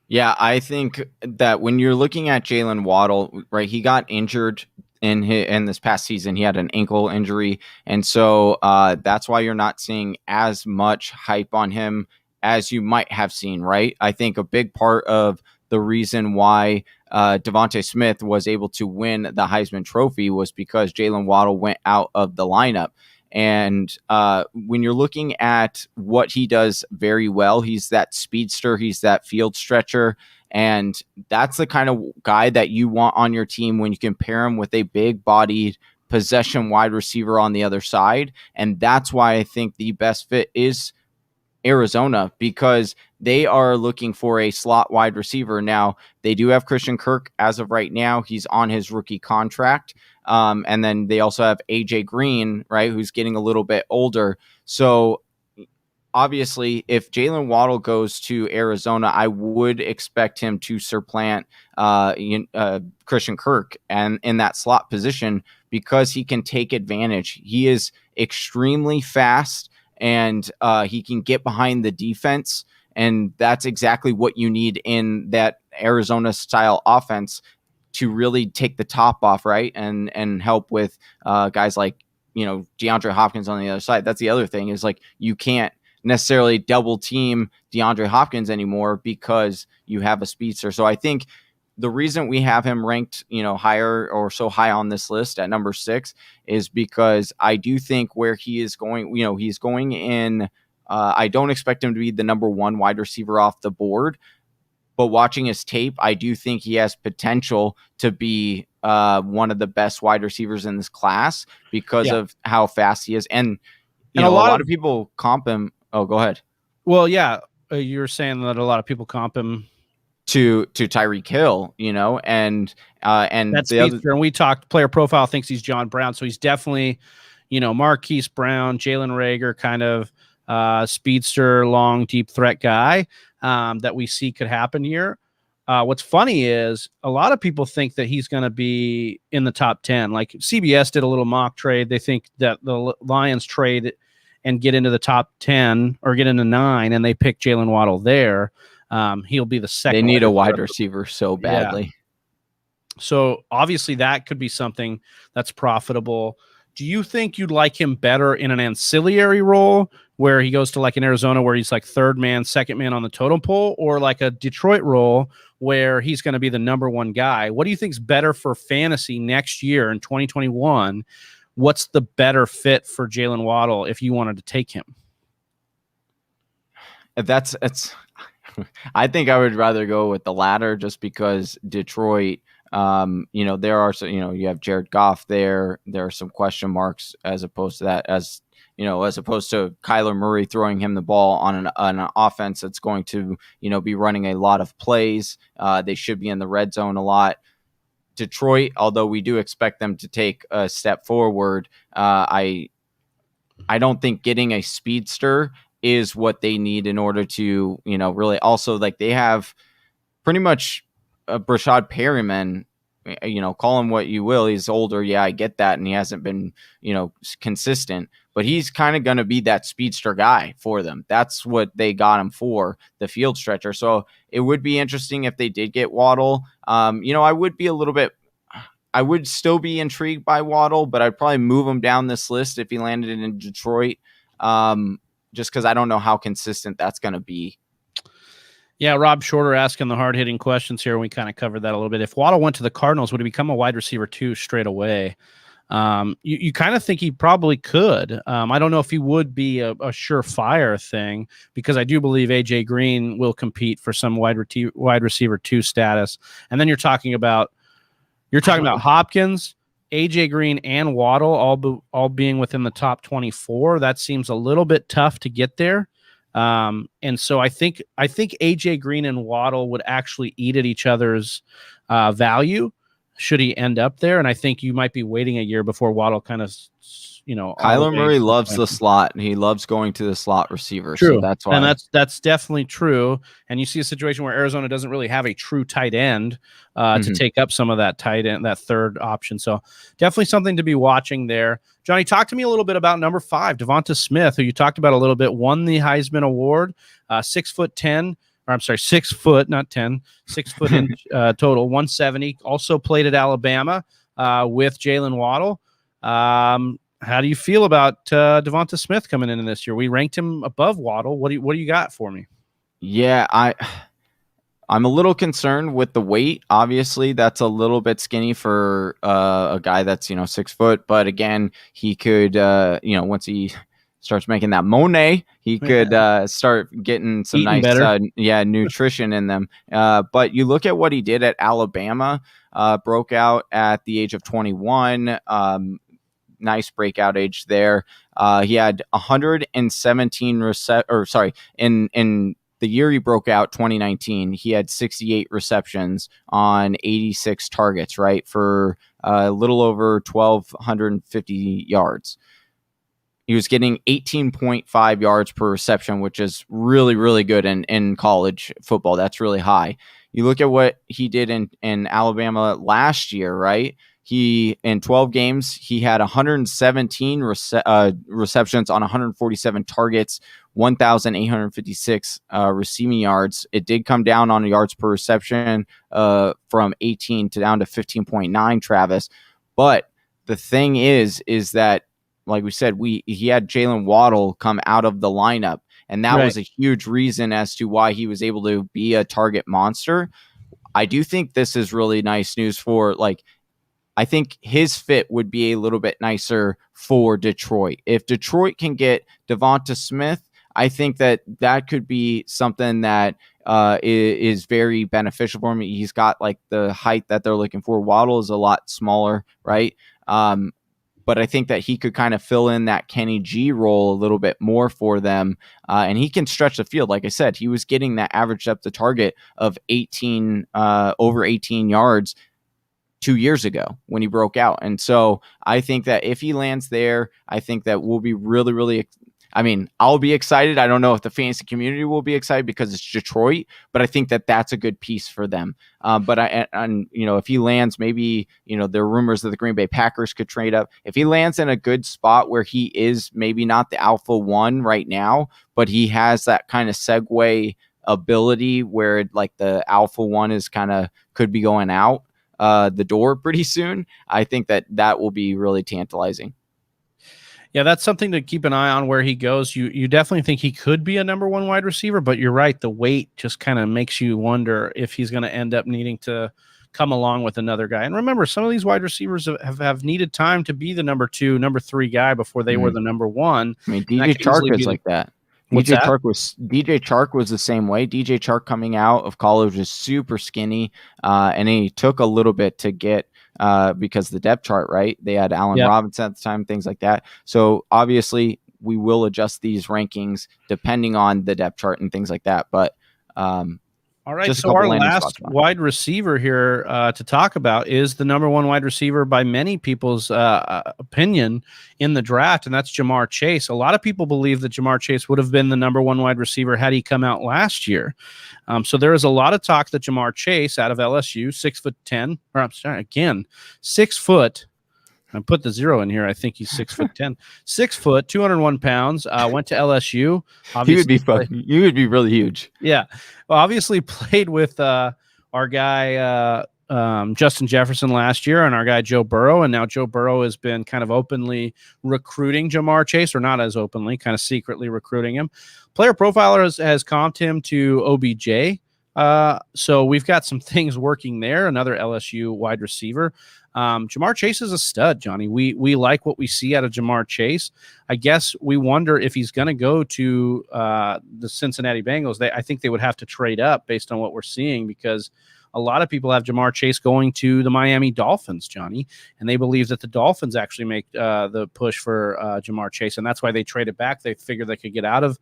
Yeah, I think that when you're looking at Jalen Waddle, right, he got injured in this past season. He had an ankle injury, and so that's why you're not seeing as much hype on him as you might have seen, right? I think a big part of the reason why Devonta Smith was able to win the Heisman Trophy was because Jalen Waddle went out of the lineup. And when you're looking at what he does very well, he's that speedster, he's that field stretcher, and that's the kind of guy that you want on your team when you can pair him with a big-bodied possession wide receiver on the other side. And that's why I think the best fit is Arizona, because they are looking for a slot wide receiver. Now, they do have Christian Kirk as of right now. He's on his rookie contract. And then they also have AJ Green, right, who's getting a little bit older. So obviously, if Jalen Waddle goes to Arizona, I would expect him to supplant Christian Kirk and in that slot position, because he can take advantage. He is extremely fast, and he can get behind the defense. And that's exactly what you need in that Arizona style offense to really take the top off, right? And help with guys like, DeAndre Hopkins on the other side. That's the other thing, is like, you can't necessarily double team DeAndre Hopkins anymore because you have a speedster. So I think the reason we have him ranked, higher or so high on this list at number 6 is because I do think where he is going, he's going in, I don't expect him to be the number 1 wide receiver off the board, but watching his tape, I do think he has potential to be one of the best wide receivers in this class because of how fast he is. And, a lot of people comp him. Oh, go ahead. Well, yeah, you were saying that a lot of people comp him to Tyreek Hill, and that's the other. And we talked, player profile thinks he's John Brown, so he's definitely, Marquise Brown, Jalen Reagor kind of speedster, long, deep threat guy that we see could happen here. What's funny is a lot of people think that he's going to be in the top 10. Like CBS did a little mock trade. They think that the Lions trade and get into the top 10 or get into 9, and they pick Jalen Waddle there. He'll be the second. They need a wide receiver so badly. Yeah. So obviously that could be something that's profitable. Do you think you'd like him better in an ancillary role where he goes to like in Arizona where he's like third man, second man on the totem pole, or like a Detroit role where he's going to be the number 1 guy? What do you think is better for fantasy next year in 2021? What's the better fit for Jalen Waddle if you wanted to take him? I think I would rather go with the latter, just because Detroit, there are some, you have Jared Goff there. There are some question marks as opposed to that, as opposed to Kyler Murray throwing him the ball on an offense that's going to, be running a lot of plays. They should be in the red zone a lot. Detroit, although we do expect them to take a step forward, I don't think getting a speedster is what they need in order to, really also, like, they have pretty much Brashad Perryman, call him what you will. He's older. Yeah, I get that. And he hasn't been, consistent, but he's kind of going to be that speedster guy for them. That's what they got him for, the field stretcher. So it would be interesting if they did get Waddle. I would still be intrigued by Waddle, but I'd probably move him down this list if he landed in Detroit, just because I don't know how consistent that's going to be. Yeah, Rob Shorter asking the hard-hitting questions here. We kind of covered that a little bit. If Waddle went to the Cardinals, would he become a wide receiver 2 straight away? You kind of think he probably could. I don't know if he would be a surefire thing, because I do believe A.J. Green will compete for some wide receiver 2 status. And then you're talking about Hopkins, A.J. Green, and Waddle all being within the top 24. That seems a little bit tough to get there. And so I think AJ Green and Waddle would actually eat at each other's value should he end up there. And I think you might be waiting a year before Waddle kind of, Kyler Murray loves the slot, and he loves going to the slot receiver. True. So that's why. And that's definitely true. And you see a situation where Arizona doesn't really have a true tight end to take up some of that tight end, that third option. So definitely something to be watching there. Johnny, talk to me a little bit about number 5, Devonta Smith, who you talked about a little bit, won the Heisman Award, 6'10", or I'm sorry, 6 foot, not 10, 6 foot in total, 170. Also played at Alabama with Jalen Waddle. How do you feel about Devonta Smith coming in this year? We ranked him above Waddle. What do you got for me? Yeah, I'm a little concerned with the weight. Obviously, that's a little bit skinny for a guy that's 6 foot. But again, he could once he starts making that Monet, he could start getting some Eating nice nutrition in them. But you look at what he did at Alabama, broke out at the age of 21. Nice breakout age there. He had 117 in the year he broke out, 2019, he had 68 receptions on 86 targets, right, for a little over 1,250 yards. He was getting 18.5 yards per reception, which is really, really good in college football. That's really high. You look at what he did in Alabama last year, right? In 12 games, he had 117 receptions on 147 targets, 1,856 receiving yards. It did come down on yards per reception from 18 to down to 15.9, Travis. But the thing is that, like we said, he had Jalen Waddle come out of the lineup, and that was a huge reason as to why he was able to be a target monster. I do think this is really nice news for, I think his fit would be a little bit nicer for Detroit. If Detroit can get Devonta Smith, I think that could be something that is very beneficial for him. He's got the height that they're looking for. Waddle is a lot smaller, right? But I think that he could kind of fill in that Kenny G role a little bit more for them. And he can stretch the field. Like I said, he was getting that average depth of target of over 18 yards 2 years ago when he broke out. And so I think that if he lands there, I think that we'll be really, really, I'll be excited. I don't know if the fantasy community will be excited because it's Detroit, but I think that that's a good piece for them. But if he lands, maybe, there are rumors that the Green Bay Packers could trade up. If he lands in a good spot where he is maybe not the alpha one right now, but he has that kind of segue ability where the alpha one is could be going out the door pretty soon, I think that will be really tantalizing. Yeah, that's something to keep an eye on where he goes. You definitely think he could be a number 1 wide receiver, but you're right. The weight just kind of makes you wonder if he's going to end up needing to come along with another guy. And remember, some of these wide receivers have needed time to be the number 2, number 3 guy before they were the number 1. DJ Chark is like that. DJ Chark was the same way. DJ Chark coming out of college was super skinny, and he took a little bit to get because of the depth chart, right? They had Allen Robinson at the time, things like that. So obviously we will adjust these rankings depending on the depth chart and things like that. But all All right, just a so couple our landing last spots. wide receiver here to talk about is the number one wide receiver by many people's opinion in the draft, and that's Jamar Chase. A lot of people believe that Jamar Chase would have been the number one wide receiver had he come out last year. So there is a lot of talk that Jamar Chase out of LSU, 6'10", or I'm sorry, again, 6 foot. I put the 0 in here. I think he's 6'10", 6 foot, 201 pounds. Went to LSU. He would be you would be really huge. Yeah, well, obviously played with our guy Justin Jefferson last year and our guy Joe Burrow, and now Joe Burrow has been kind of openly recruiting Jamar Chase, or not as openly, kind of secretly recruiting him. Player Profiler has comped him to OBJ. So we've got some things working there. Another LSU wide receiver. Jamar Chase is a stud, Johnny. We like what we see out of Jamar Chase. I guess we wonder if he's going to go to the Cincinnati Bengals. I think they would have to trade up based on what we're seeing, because a lot of people have Jamar Chase going to the Miami Dolphins, Johnny, and they believe that the Dolphins actually make the push for Jamar Chase, and that's why they traded back. They figured they could get out of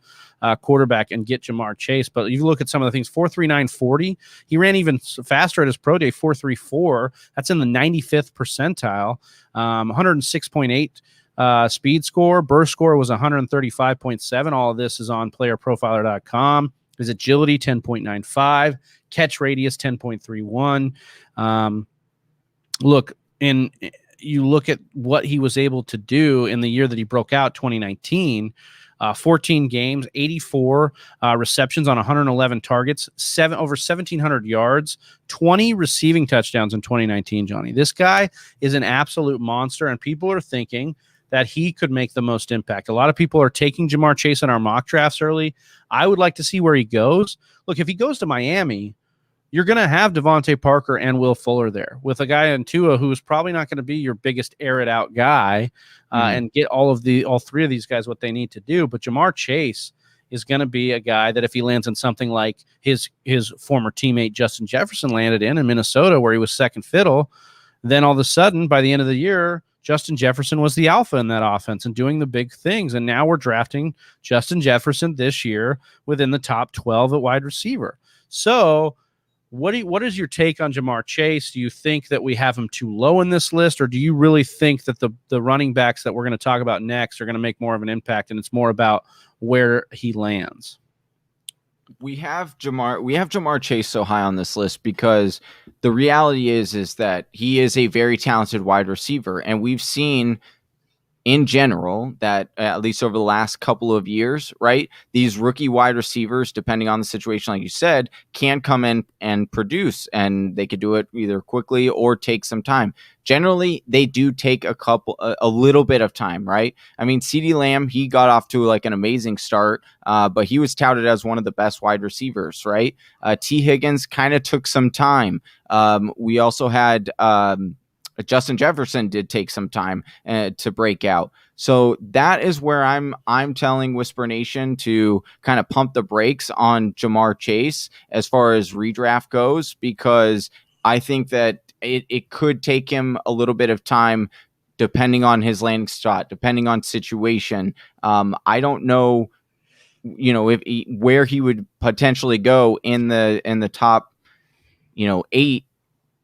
quarterback and get Jamar Chase. But you look at some of the things, 4.39 40. He ran even faster at his pro day, 4.34. That's in the 95th percentile. 106.8 speed score. Burst score was 135.7. All of this is on playerprofiler.com. His agility, 10.95. Catch radius, 10.31. Look, you look at what he was able to do in the year that he broke out, 2019, 14 games, 84 receptions on 111 targets, over 1,700 yards, 20 receiving touchdowns in 2019, Johnny. This guy is an absolute monster, and people are thinking that he could make the most impact. A lot of people are taking Jamar Chase in our mock drafts early. I would like to see where he goes. Look, if he goes to Miami, you're going to have Devontae Parker and Will Fuller there with a guy in Tua who's probably not going to be your biggest air it out guy and get all three of these guys what they need to do. But Jamar Chase is going to be a guy that if he lands in something like his former teammate Justin Jefferson landed in Minnesota, where he was second fiddle, then all of a sudden by the end of the year, Justin Jefferson was the alpha in that offense and doing the big things. And now we're drafting Justin Jefferson this year within the top 12 at wide receiver. So what is your take on Jamar Chase? Do you think that we have him too low in this list, or do you really think that the running backs that we're going to talk about next are going to make more of an impact, and it's more about where he lands? We have Jamar Chase so high on this list because the reality is that he is a very talented wide receiver, and we've seen in general that at least over the last couple of years, right, these rookie wide receivers, depending on the situation, like you said, can come in and produce, and they could do it either quickly or take some time. Generally, they do take a little bit of time, right? I mean, CeeDee Lamb, he got off to like an amazing start, but he was touted as one of the best wide receivers, right? T. Higgins kind of took some time. We also had Justin Jefferson did take some time to break out. So that is where I'm telling Whisper Nation to kind of pump the brakes on Jamar Chase as far as redraft goes, because I think that it could take him a little bit of time depending on his landing spot, depending on situation. I don't know, where he would potentially go in the top, 8,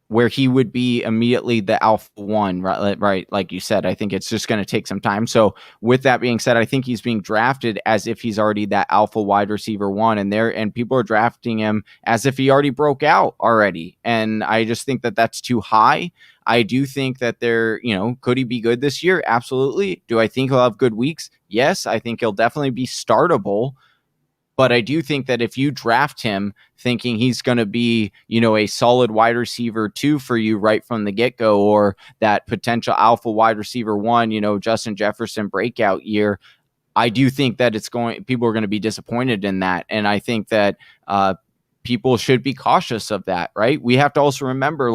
where he would be immediately the alpha one, right? Like you said, I think it's just going to take some time. So with that being said, I think he's being drafted as if he's already that alpha wide receiver one, and people are drafting him as if he already broke out already. And I just think that that's too high. I do think that could he be good this year? Absolutely. Do I think he'll have good weeks? Yes, I think he'll definitely be startable. But I do think that if you draft him thinking he's going to be, a solid wide receiver 2 for you right from the get-go, or that potential alpha wide receiver 1, Justin Jefferson breakout year, I do think that people are going to be disappointed in that. And I think that people should be cautious of that, right? We have to also remember,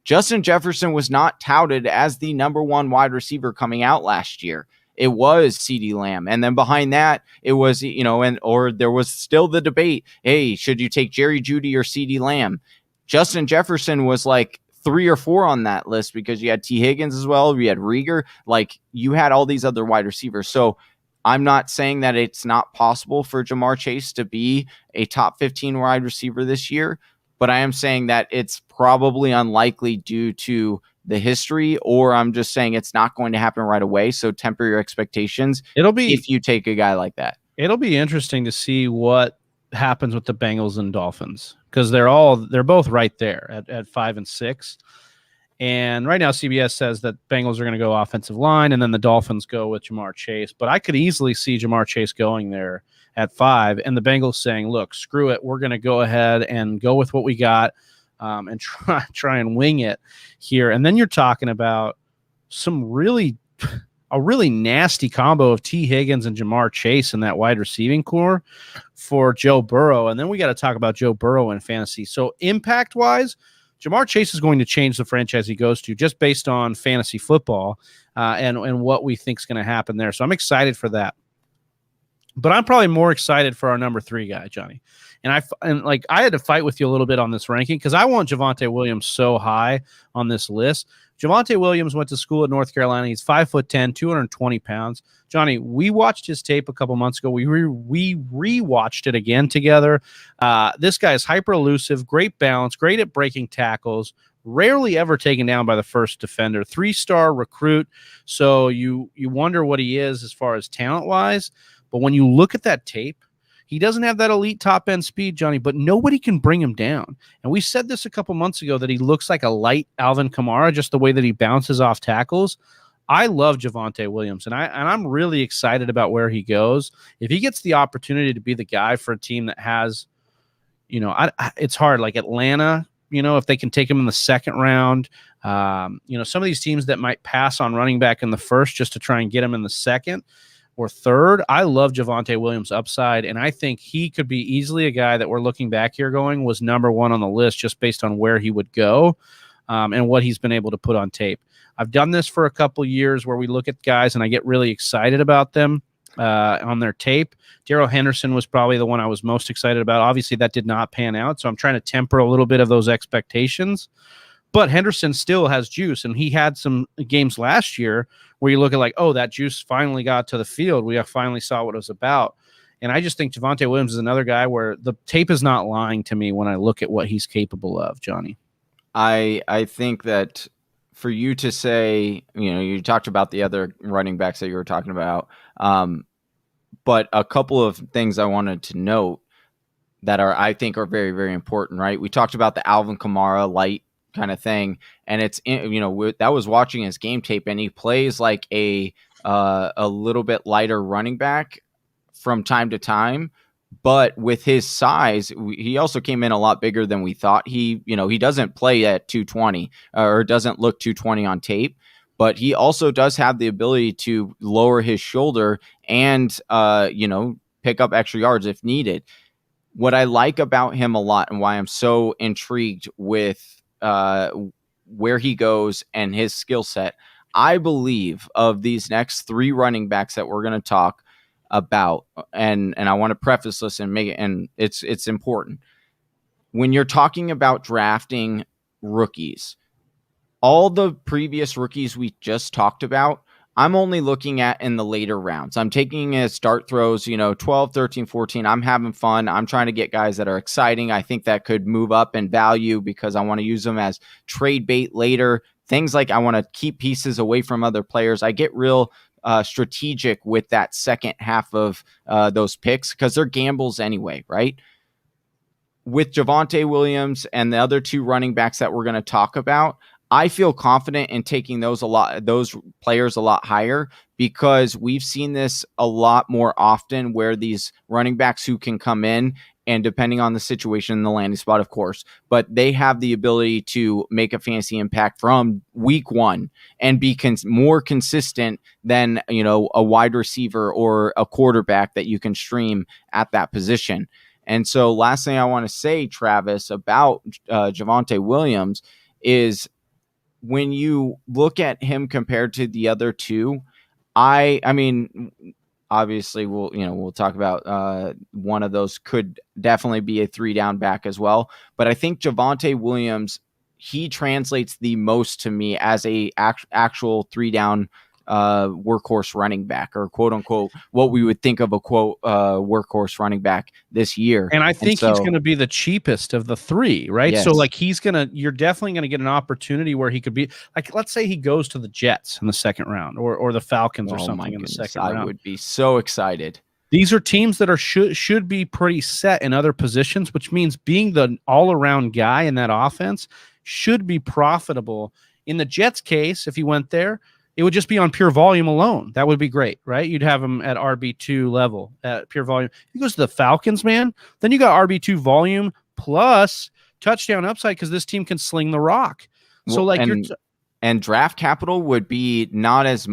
Justin Jefferson was not touted as the number 1 wide receiver coming out last year. It was CeeDee Lamb. And then behind that, it was, or there was still the debate, hey, should you take Jerry Jeudy or CeeDee Lamb? Justin Jefferson was 3 or 4 on that list because you had T. Higgins as well. You had Rieger. You had all these other wide receivers. So I'm not saying that it's not possible for Jamar Chase to be a top 15 wide receiver this year, but I am saying that it's probably unlikely due to the history, or I'm just saying it's not going to happen right away. So temper your expectations if you take a guy like that. It'll be interesting to see what happens with the Bengals and Dolphins, because they're both right there at 5 and 6. And right now, CBS says that Bengals are going to go offensive line, and then the Dolphins go with Jamar Chase. But I could easily see Jamar Chase going there at 5, and the Bengals saying, "Look, screw it, we're going to go ahead and go with what we got, and try and wing it here." And then you're talking about a really nasty combo of T. Higgins and Jamar Chase in that wide receiving core for Joe Burrow. And then we got to talk about Joe Burrow in fantasy. So impact-wise, Jamar Chase is going to change the franchise he goes to just based on fantasy football and what we think is going to happen there. So I'm excited for that. But I'm probably more excited for our number 3 guy, Johnny. And I had to fight with you a little bit on this ranking because I want Javonte Williams so high on this list. Javonte Williams went to school at North Carolina. He's 5'10", 220 pounds. Johnny, we watched his tape a couple months ago. We rewatched it again together. This guy is hyper elusive, great balance, great at breaking tackles, rarely ever taken down by the first defender. 3-star recruit. So you wonder what he is as far as talent wise. But when you look at that tape, he doesn't have that elite top end speed, Johnny, but nobody can bring him down. And we said this a couple months ago that he looks like a light Alvin Kamara, just the way that he bounces off tackles. I love Javonte Williams, and I'm really excited about where he goes. If he gets the opportunity to be the guy for a team that has, it's hard, like Atlanta, if they can take him in the second round, some of these teams that might pass on running back in the first just to try and get him in the second or third. I love Javonte Williams' upside, and I think he could be easily a guy that we're looking back here going was number 1 on the list just based on where he would go and what he's been able to put on tape. I've done this for a couple years where we look at guys and I get really excited about them on their tape. Daryl Henderson was probably the one I was most excited about. Obviously, that did not pan out, so I'm trying to temper a little bit of those expectations. But Henderson still has juice, and he had some games last year where you look at like, oh, that juice finally got to the field. We finally saw what it was about. And I just think Javonte Williams is another guy where the tape is not lying to me when I look at what he's capable of, Johnny. I think that for you to say, you talked about the other running backs that you were talking about, but a couple of things I wanted to note that I think are very, very important, right? We talked about the Alvin Kamara light kind of thing, and it's that was watching his game tape, and he plays like a little bit lighter running back from time to time, but with his size, he also came in a lot bigger than we thought. He doesn't play at 220 or doesn't look 220 on tape, but he also does have the ability to lower his shoulder and pick up extra yards if needed. What I like about him a lot and why I'm so intrigued with where he goes and his skill set, I believe of these next 3 running backs that we're going to talk about, and I want to preface this and make it, and it's important. When you're talking about drafting rookies, all the previous rookies we just talked about, I'm only looking at in the later rounds. I'm taking as start throws, 12, 13, 14. I'm having fun. I'm trying to get guys that are exciting. I think that could move up in value because I want to use them as trade bait later. Things like I want to keep pieces away from other players. I get real strategic with that second half of those picks because they're gambles anyway, right? With Javonte Williams and the other 2 running backs that we're going to talk about, I feel confident in taking those players a lot higher because we've seen this a lot more often where these running backs who can come in and depending on the situation in the landing spot, of course, but they have the ability to make a fantasy impact from week 1 and be more consistent than, a wide receiver or a quarterback that you can stream at that position. And so last thing I want to say, Travis, about Javonte Williams is when you look at him compared to the other 2, I mean, obviously we'll talk about one of those could definitely be a 3-down back as well. But I think Javonte Williams, he translates the most to me as a actual 3-down workhorse running back, or quote unquote what we would think of a quote workhorse running back this year. And I think he's so, going to be the cheapest of the three, right? Yes. So like you're definitely going to get an opportunity where he could be like, let's say he goes to the Jets in the second round, or the Falcons or something in the second round. I would be so excited. These are teams that are should be pretty set in other positions, which means being the all-around guy in that offense should be profitable. In the Jets case, if he went there, it would just be on pure volume alone. That would be great, right? You'd have him at RB2 level at pure volume. If he goes to the Falcons, man, then you got RB2 volume plus touchdown upside because this team can sling the rock. So Well, like and draft capital would be not as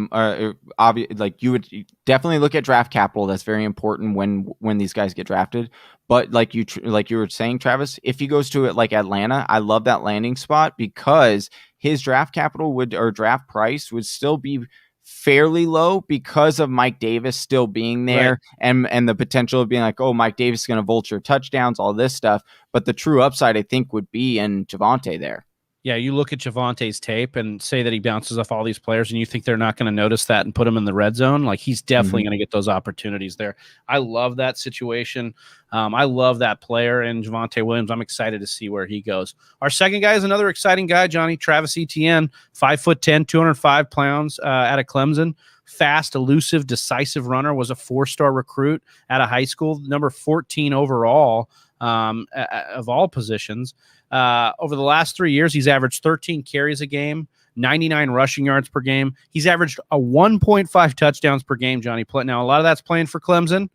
obvious. Like you would definitely look at draft capital. That's very important when these guys get drafted. But like you were saying, Travis, if he goes to it like Atlanta, I love that landing spot because his draft capital or draft price would still be fairly low because of Mike Davis still being there, right, and the potential of being like, oh, Mike Davis is going to vulture touchdowns, all this stuff. But the true upside, I think, would be in Javonte there. Yeah, you look at Javonte's tape and say that he bounces off all these players, and you think they're not going to notice that and put him in the red zone. Like, he's definitely going to get those opportunities there. I love that situation. I love that player in Javonte Williams. I'm excited to see where he goes. Our second guy is another exciting guy, Johnny, Travis Etienne, 5'10", 205 pounds out of Clemson. Fast, elusive, decisive runner, was a 4-star recruit out of high school, number 14 overall of all positions. Over the last 3 years, he's averaged 13 carries a game, 99 rushing yards per game. He's averaged a 1.5 touchdowns per game, Johnny. Now, a lot of that's playing for Clemson,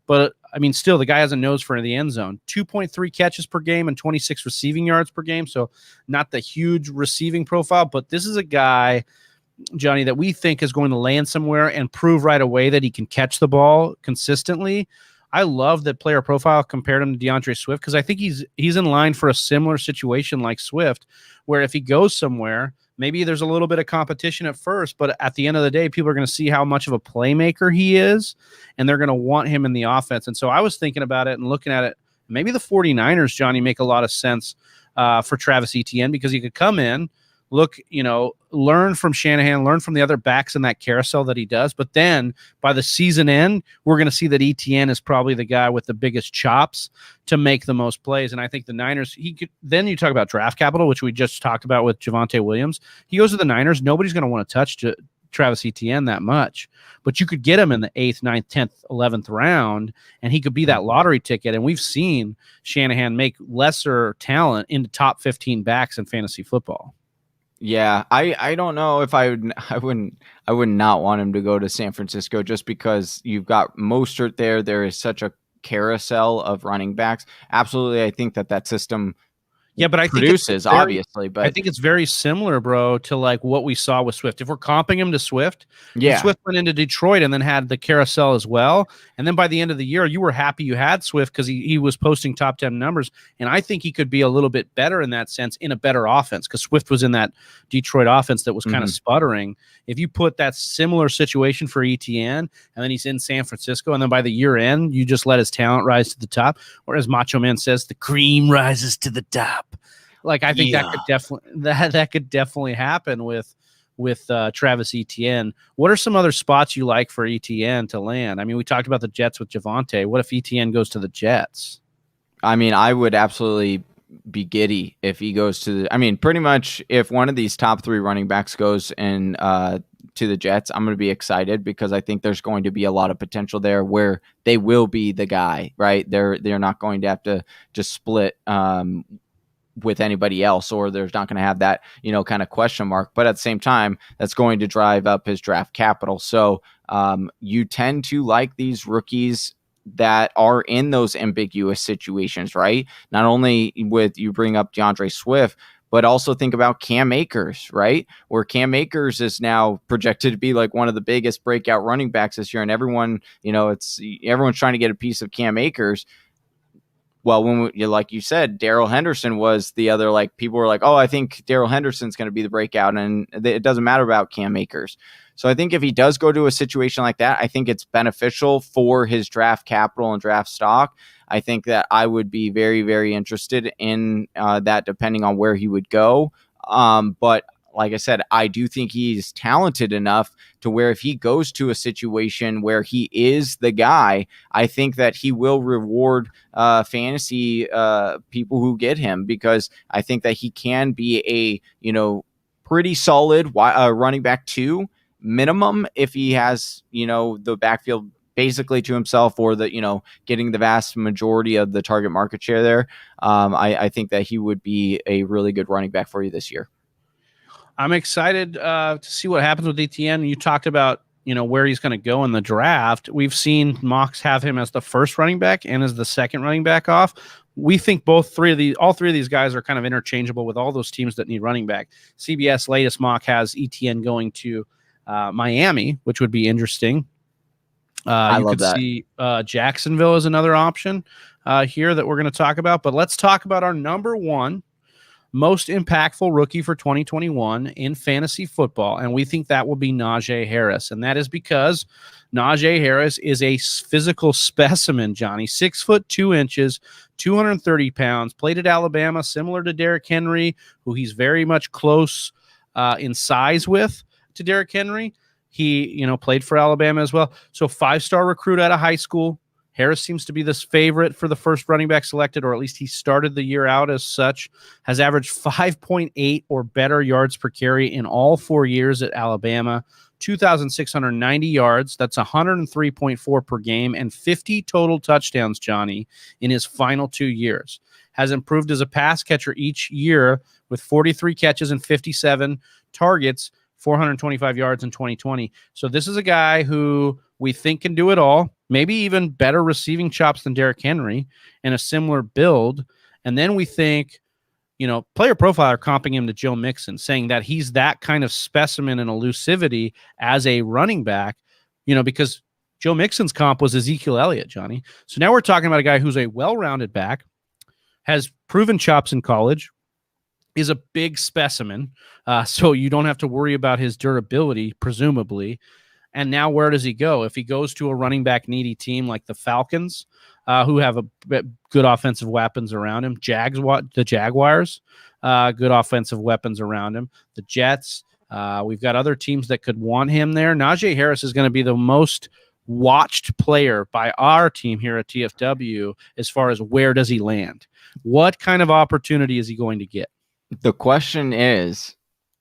but I mean, still, the guy has a nose for the end zone. 2.3 catches per game and 26 receiving yards per game. So not the huge receiving profile, but this is a guy, Johnny, that we think is going to land somewhere and prove right away that he can catch the ball consistently. I love that player profile compared him to DeAndre Swift because I think he's in line for a similar situation like Swift, where if he goes somewhere, maybe there's a little bit of competition at first, but at the end of the day, people are going to see how much of a playmaker he is, and they're going to want him in the offense. And so I was thinking about it and looking at it. Maybe the 49ers, Johnny, make a lot of sense for Travis Etienne because he could come in, look, learn from Shanahan, learn from the other backs in that carousel that he does. But then by the season end, we're going to see that Etienne is probably the guy with the biggest chops to make the most plays. And I think the Niners, then you talk about draft capital, which we just talked about with Javonte Williams. He goes to the Niners. Nobody's going to want to touch Travis Etienne that much, but you could get him in the 8th, 9th, 10th, 11th round, and he could be that lottery ticket. And we've seen Shanahan make lesser talent into top 15 backs in fantasy football. Yeah, I don't know if I would not want him to go to San Francisco just because you've got Mostert there. There is such a carousel of running backs. Absolutely, I think that system but I produces, think obviously. But I think it's very similar, bro, to like what we saw with Swift. If we're comping him to Swift, Swift went into Detroit and then had the carousel as well. And then by the end of the year, you were happy you had Swift because he was posting top 10 numbers. And I think he could be a little bit better in that sense in a better offense because Swift was in that Detroit offense that was kind of sputtering. If you put that similar situation for Etienne and then he's in San Francisco and then by the year end, you just let his talent rise to the top. Or as Macho Man says, the cream rises to the top. Like I think that could definitely happen with Travis Etienne. What are some other spots you like for Etienne to land? I mean, we talked about the Jets with Javonte. What if Etienne goes to the Jets? I mean, I would absolutely be giddy if he goes to pretty much if one of these top 3 running backs goes and to the Jets, I'm going to be excited because I think there's going to be a lot of potential there where they will be the guy, right? They're not going to have to just split with anybody else, or there's not going to have that, kind of question mark. But at the same time, that's going to drive up his draft capital. So you tend to like these rookies that are in those ambiguous situations, right? Not only with you bring up DeAndre Swift, but also think about Cam Akers, right? Where Cam Akers is now projected to be like one of the biggest breakout running backs this year. And everyone, everyone's trying to get a piece of Cam Akers. Well, like you said, Daryl Henderson was the other, like people were like, oh, I think Daryl Henderson's going to be the breakout, and it doesn't matter about Cam Akers. So I think if he does go to a situation like that, I think it's beneficial for his draft capital and draft stock. I think that I would be very, very interested in that depending on where he would go. But like I said, I do think he's talented enough to where if he goes to a situation where he is the guy, I think that he will reward fantasy people who get him, because I think that he can be a, pretty solid running back 2 minimum if he has, the backfield basically to himself, or the, getting the vast majority of the target market share there. I think that he would be a really good running back for you this year. I'm excited to see what happens with Etienne. You talked about, where he's going to go in the draft. We've seen mocks have him as the first running back and as the second running back off. We think all three of these guys are kind of interchangeable with all those teams that need running back. CBS latest mock has Etienne going to Miami, which would be interesting. I you love could that. see Jacksonville as another option here that we're going to talk about. But let's talk about our number 1 most impactful rookie for 2021 in fantasy football, and we think that will be Najee Harris. And that is because Najee Harris is a physical specimen, Johnny. 6 foot 2 inches, 230 pounds, played at Alabama, similar to Derrick Henry, who he's very much close in size with to Derrick Henry. He, played for Alabama as well. So 5-star recruit out of high school. Harris seems to be this favorite for the first running back selected, or at least he started the year out as such. Has averaged 5.8 or better yards per carry in all 4 years at Alabama. 2,690 yards. That's 103.4 per game, and 50 total touchdowns, Johnny, in his final 2 years. Has improved as a pass catcher each year with 43 catches and 57 targets, 425 yards in 2020. So this is a guy who we think can do it all, maybe even better receiving chops than Derrick Henry, and a similar build. And then we think, Player Profiler comping him to Joe Mixon, saying that he's that kind of specimen and elusivity as a running back, because Joe Mixon's comp was Ezekiel Elliott, Johnny. So now we're talking about a guy who's a well-rounded back, has proven chops in college, is a big specimen, so you don't have to worry about his durability, presumably. And now where does he go? If he goes to a running back needy team like the Falcons, who have a good offensive weapons around him, the Jaguars, good offensive weapons around him, the Jets, we've got other teams that could want him there. Najee Harris is going to be the most watched player by our team here at TFW as far as where does he land? What kind of opportunity is he going to get? The question is,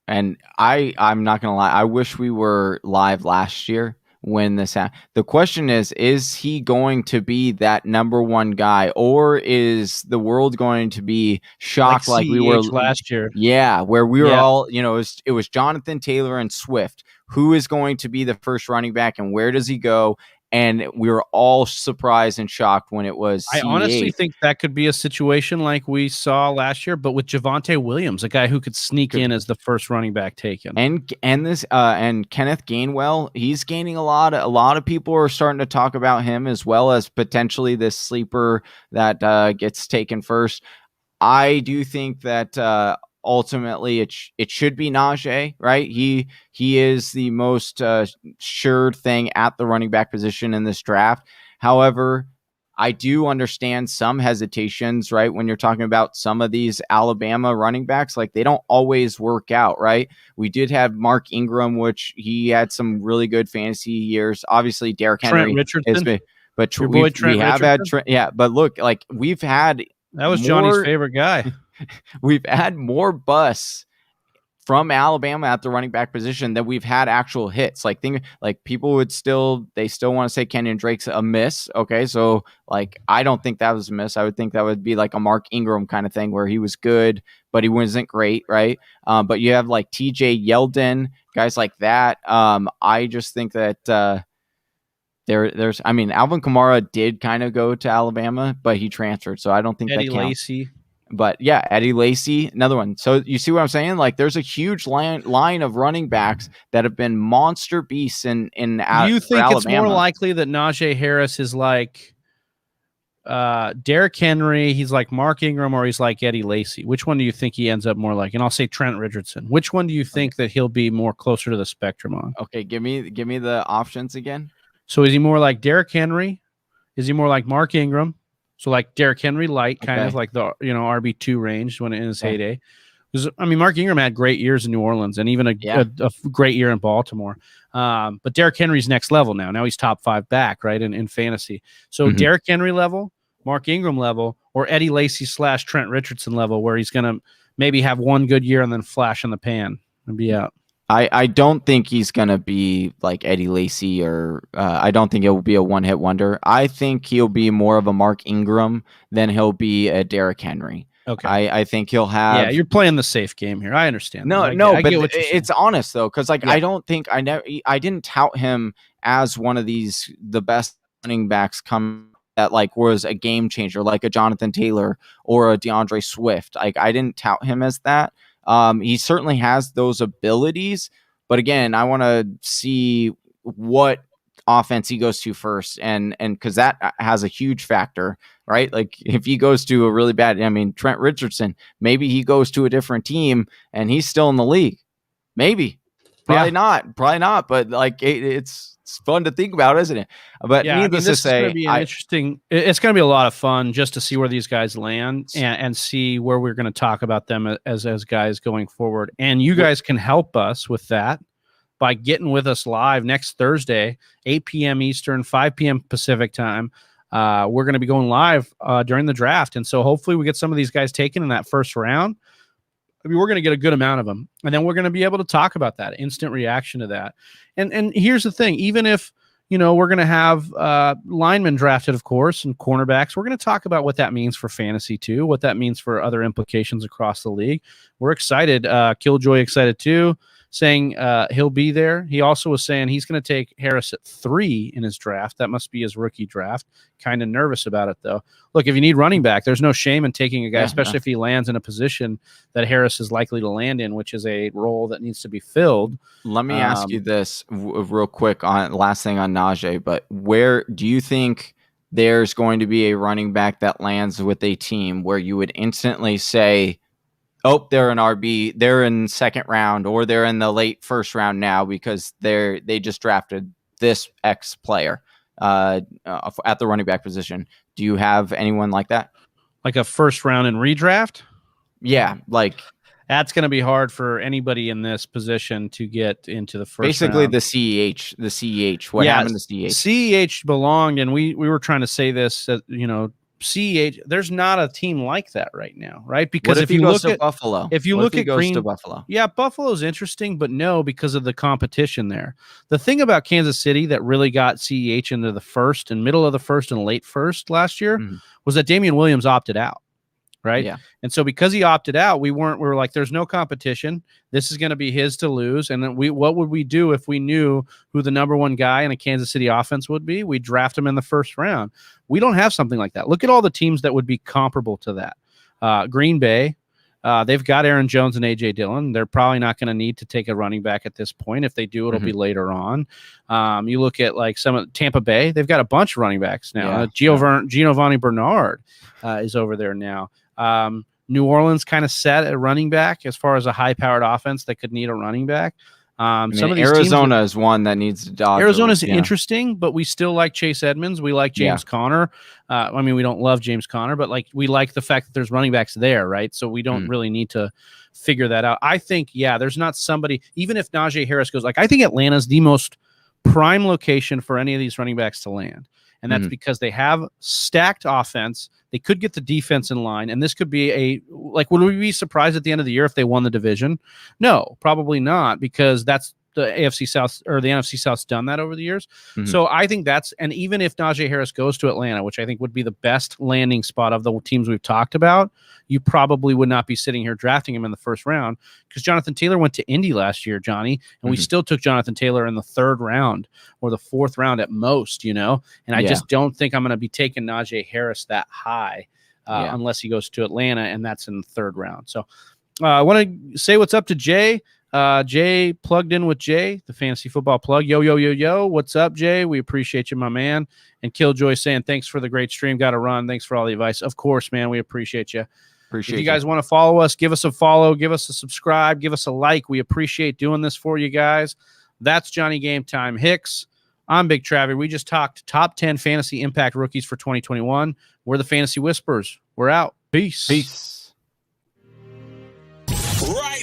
and I'm not going to lie, I wish we were live last year when this happened. The question is he going to be that number 1 guy, or is the world going to be shocked like we were last year? Yeah, where we were all, it was Jonathan Taylor and Swift. Who is going to be the first running back, and where does he go? And we were all surprised and shocked when it was I honestly think that could be a situation like we saw last year, but with Javonte Williams, a guy who could sneak in as the first running back taken. And Kenneth Gainwell, he's gaining a lot of people are starting to talk about him as well as potentially this sleeper that gets taken first. I do think that ultimately it should be Najee, right? He is the most sure thing at the running back position in this draft. However, I do understand some hesitations, right? When you're talking about some of these Alabama running backs, like they don't always work out, right? We did have Mark Ingram, which he had some really good fantasy years. Obviously, Derrick Henry Richardson, has been, but your boy we have had, but look, like we've had that was Johnny's favorite guy. We've had more busts from Alabama at the running back position than we've had actual hits. Like people would still want to say Kenyon Drake's a miss. Okay. So like, I don't think that was a miss. I would think that would be like a Mark Ingram kind of thing where he was good, but he wasn't great. Right. But you have like TJ Yeldon, guys like that. I just think that, Alvin Kamara did kind of go to Alabama, but he transferred. So I don't think Eddie that counts. Lacy. But yeah, Eddie Lacy, another one. So you see what I'm saying? Like there's a huge line of running backs that have been monster beasts in Do you think Alabama. It's more likely that Najee Harris is like Derrick Henry, he's like Mark Ingram, or he's like Eddie Lacy? Which one do you think he ends up more like? And I'll say Trent Richardson. Which one do you think that he'll be more closer to the spectrum on? Okay, give me the options again. So is he more like Derrick Henry? Is he more like Mark Ingram? So like Derrick Henry light, kind of like the RB2 range when in his heyday. Because I mean, Mark Ingram had great years in New Orleans and even a great year in Baltimore. But Derrick Henry's next level now. Now he's top 5 back, right, in fantasy. So Derrick Henry level, Mark Ingram level, or Eddie Lacy / Trent Richardson level, where he's going to maybe have one good year and then flash in the pan and be out. I don't think he's going to be like Eddie Lacy, or I don't think it will be a one-hit wonder. I think he'll be more of a Mark Ingram than he'll be a Derrick Henry. Okay. I think he'll have. Yeah, you're playing the safe game here. I understand. No, but it's honest though, because I don't think I didn't tout him as one of the best running backs come that like was a game changer, like a Jonathan Taylor or a DeAndre Swift. Like I didn't tout him as that. He certainly has those abilities, but again, I want to see what offense he goes to first, and because that has a huge factor, right? Like if he goes to a really bad, I mean, Trent Richardson, maybe he goes to a different team and he's still in the league. Maybe, probably not, but like it's fun to think about, isn't it? But needless to say, it's going to be a lot of fun just to see where these guys land and see where we're going to talk about them as guys going forward. And you guys can help us with that by getting with us live next Thursday, 8 p.m. Eastern, 5 p.m. Pacific time. We're going to be going live during the draft. And so hopefully we get some of these guys taken in that first round. I mean, we're going to get a good amount of them. And then we're going to be able to talk about that, instant reaction to that. And here's the thing, even if, we're going to have linemen drafted, of course, and cornerbacks, we're going to talk about what that means for fantasy too, what that means for other implications across the league. We're excited. Killjoy excited too, saying he'll be there. He also was saying he's going to take Harris at 3 in his draft. That must be his rookie draft. Kind of nervous about it, though. Look, if you need running back, there's no shame in taking a guy, especially if he lands in a position that Harris is likely to land in, which is a role that needs to be filled. Let me ask you this real quick on last thing on Najee, but where do you think there's going to be a running back that lands with a team where you would instantly say, oh, they're an RB, they're in second round, or they're in the late first round now because they just drafted this X player at the running back position? Do you have anyone like that? Like a first round in redraft? Yeah, like that's going to be hard for anybody in this position to get into the first basically round. The CEH. What happened to CEH? CEH belonged, and we were trying to say this, CEH, there's not a team like that right now, right? Because if you look at Buffalo, if you look at Green, Buffalo, yeah, Buffalo's interesting, but no, because of the competition there. The thing about Kansas City that really got CEH into the first and middle of the first and late first last year was that Damian Williams opted out. Right. Yeah. And so because he opted out, we were like, there's no competition. This is going to be his to lose. And then what would we do if we knew who the number one guy in a Kansas City offense would be? We'd draft him in the first round. We don't have something like that. Look at all the teams that would be comparable to that. Green Bay, they've got Aaron Jones and AJ Dillon. They're probably not going to need to take a running back at this point. If they do, it'll be later on. You look at like some of Tampa Bay, they've got a bunch of running backs now. Giovanni Bernard is over there now. New Orleans kind of set at running back as far as a high-powered offense that could need a running back. Some of these Arizona is one that needs to dodge. Arizona's interesting, but we still like Chase Edmonds. We like James Conner. I mean, we don't love James Conner, but like we like the fact that there's running backs there, right? So we don't really need to figure that out. I think, there's not somebody, even if Najee Harris goes, like I think Atlanta's the most prime location for any of these running backs to land. And that's because they have stacked offense. They could get the defense in line. And this could be would we be surprised at the end of the year if they won the division? No, probably not, because that's the AFC South or the NFC South's done that over the years. So I think and even if Najee Harris goes to Atlanta, which I think would be the best landing spot of the teams we've talked about, you probably would not be sitting here drafting him in the first round, because Jonathan Taylor went to Indy last year, Johnny, and we still took Jonathan Taylor in the third round or the fourth round at most, and I just don't think I'm going to be taking Najee Harris that high unless he goes to Atlanta, and that's in the third round. So I want to say what's up to Jay. Jay plugged in with Jay, the fantasy football plug. Yo. What's up, Jay? We appreciate you, my man. And Killjoy saying, thanks for the great stream. Got to run. Thanks for all the advice. Of course, man. We appreciate you. If you guys want to follow us, give us a follow, give us a subscribe, give us a like. We appreciate doing this for you guys. That's Johnny Game Time Hicks. I'm Big Travy. We just talked top 10 fantasy impact rookies for 2021. We're the Fantasy Whisperers. We're out. Peace.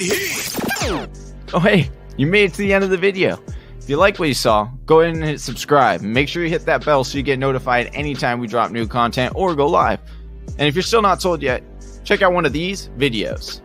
here. Oh, hey, you made it to the end of the video. If you like what you saw, go ahead and hit subscribe. Make sure you hit that bell so you get notified anytime we drop new content or go live. And if you're still not sold yet, check out one of these videos.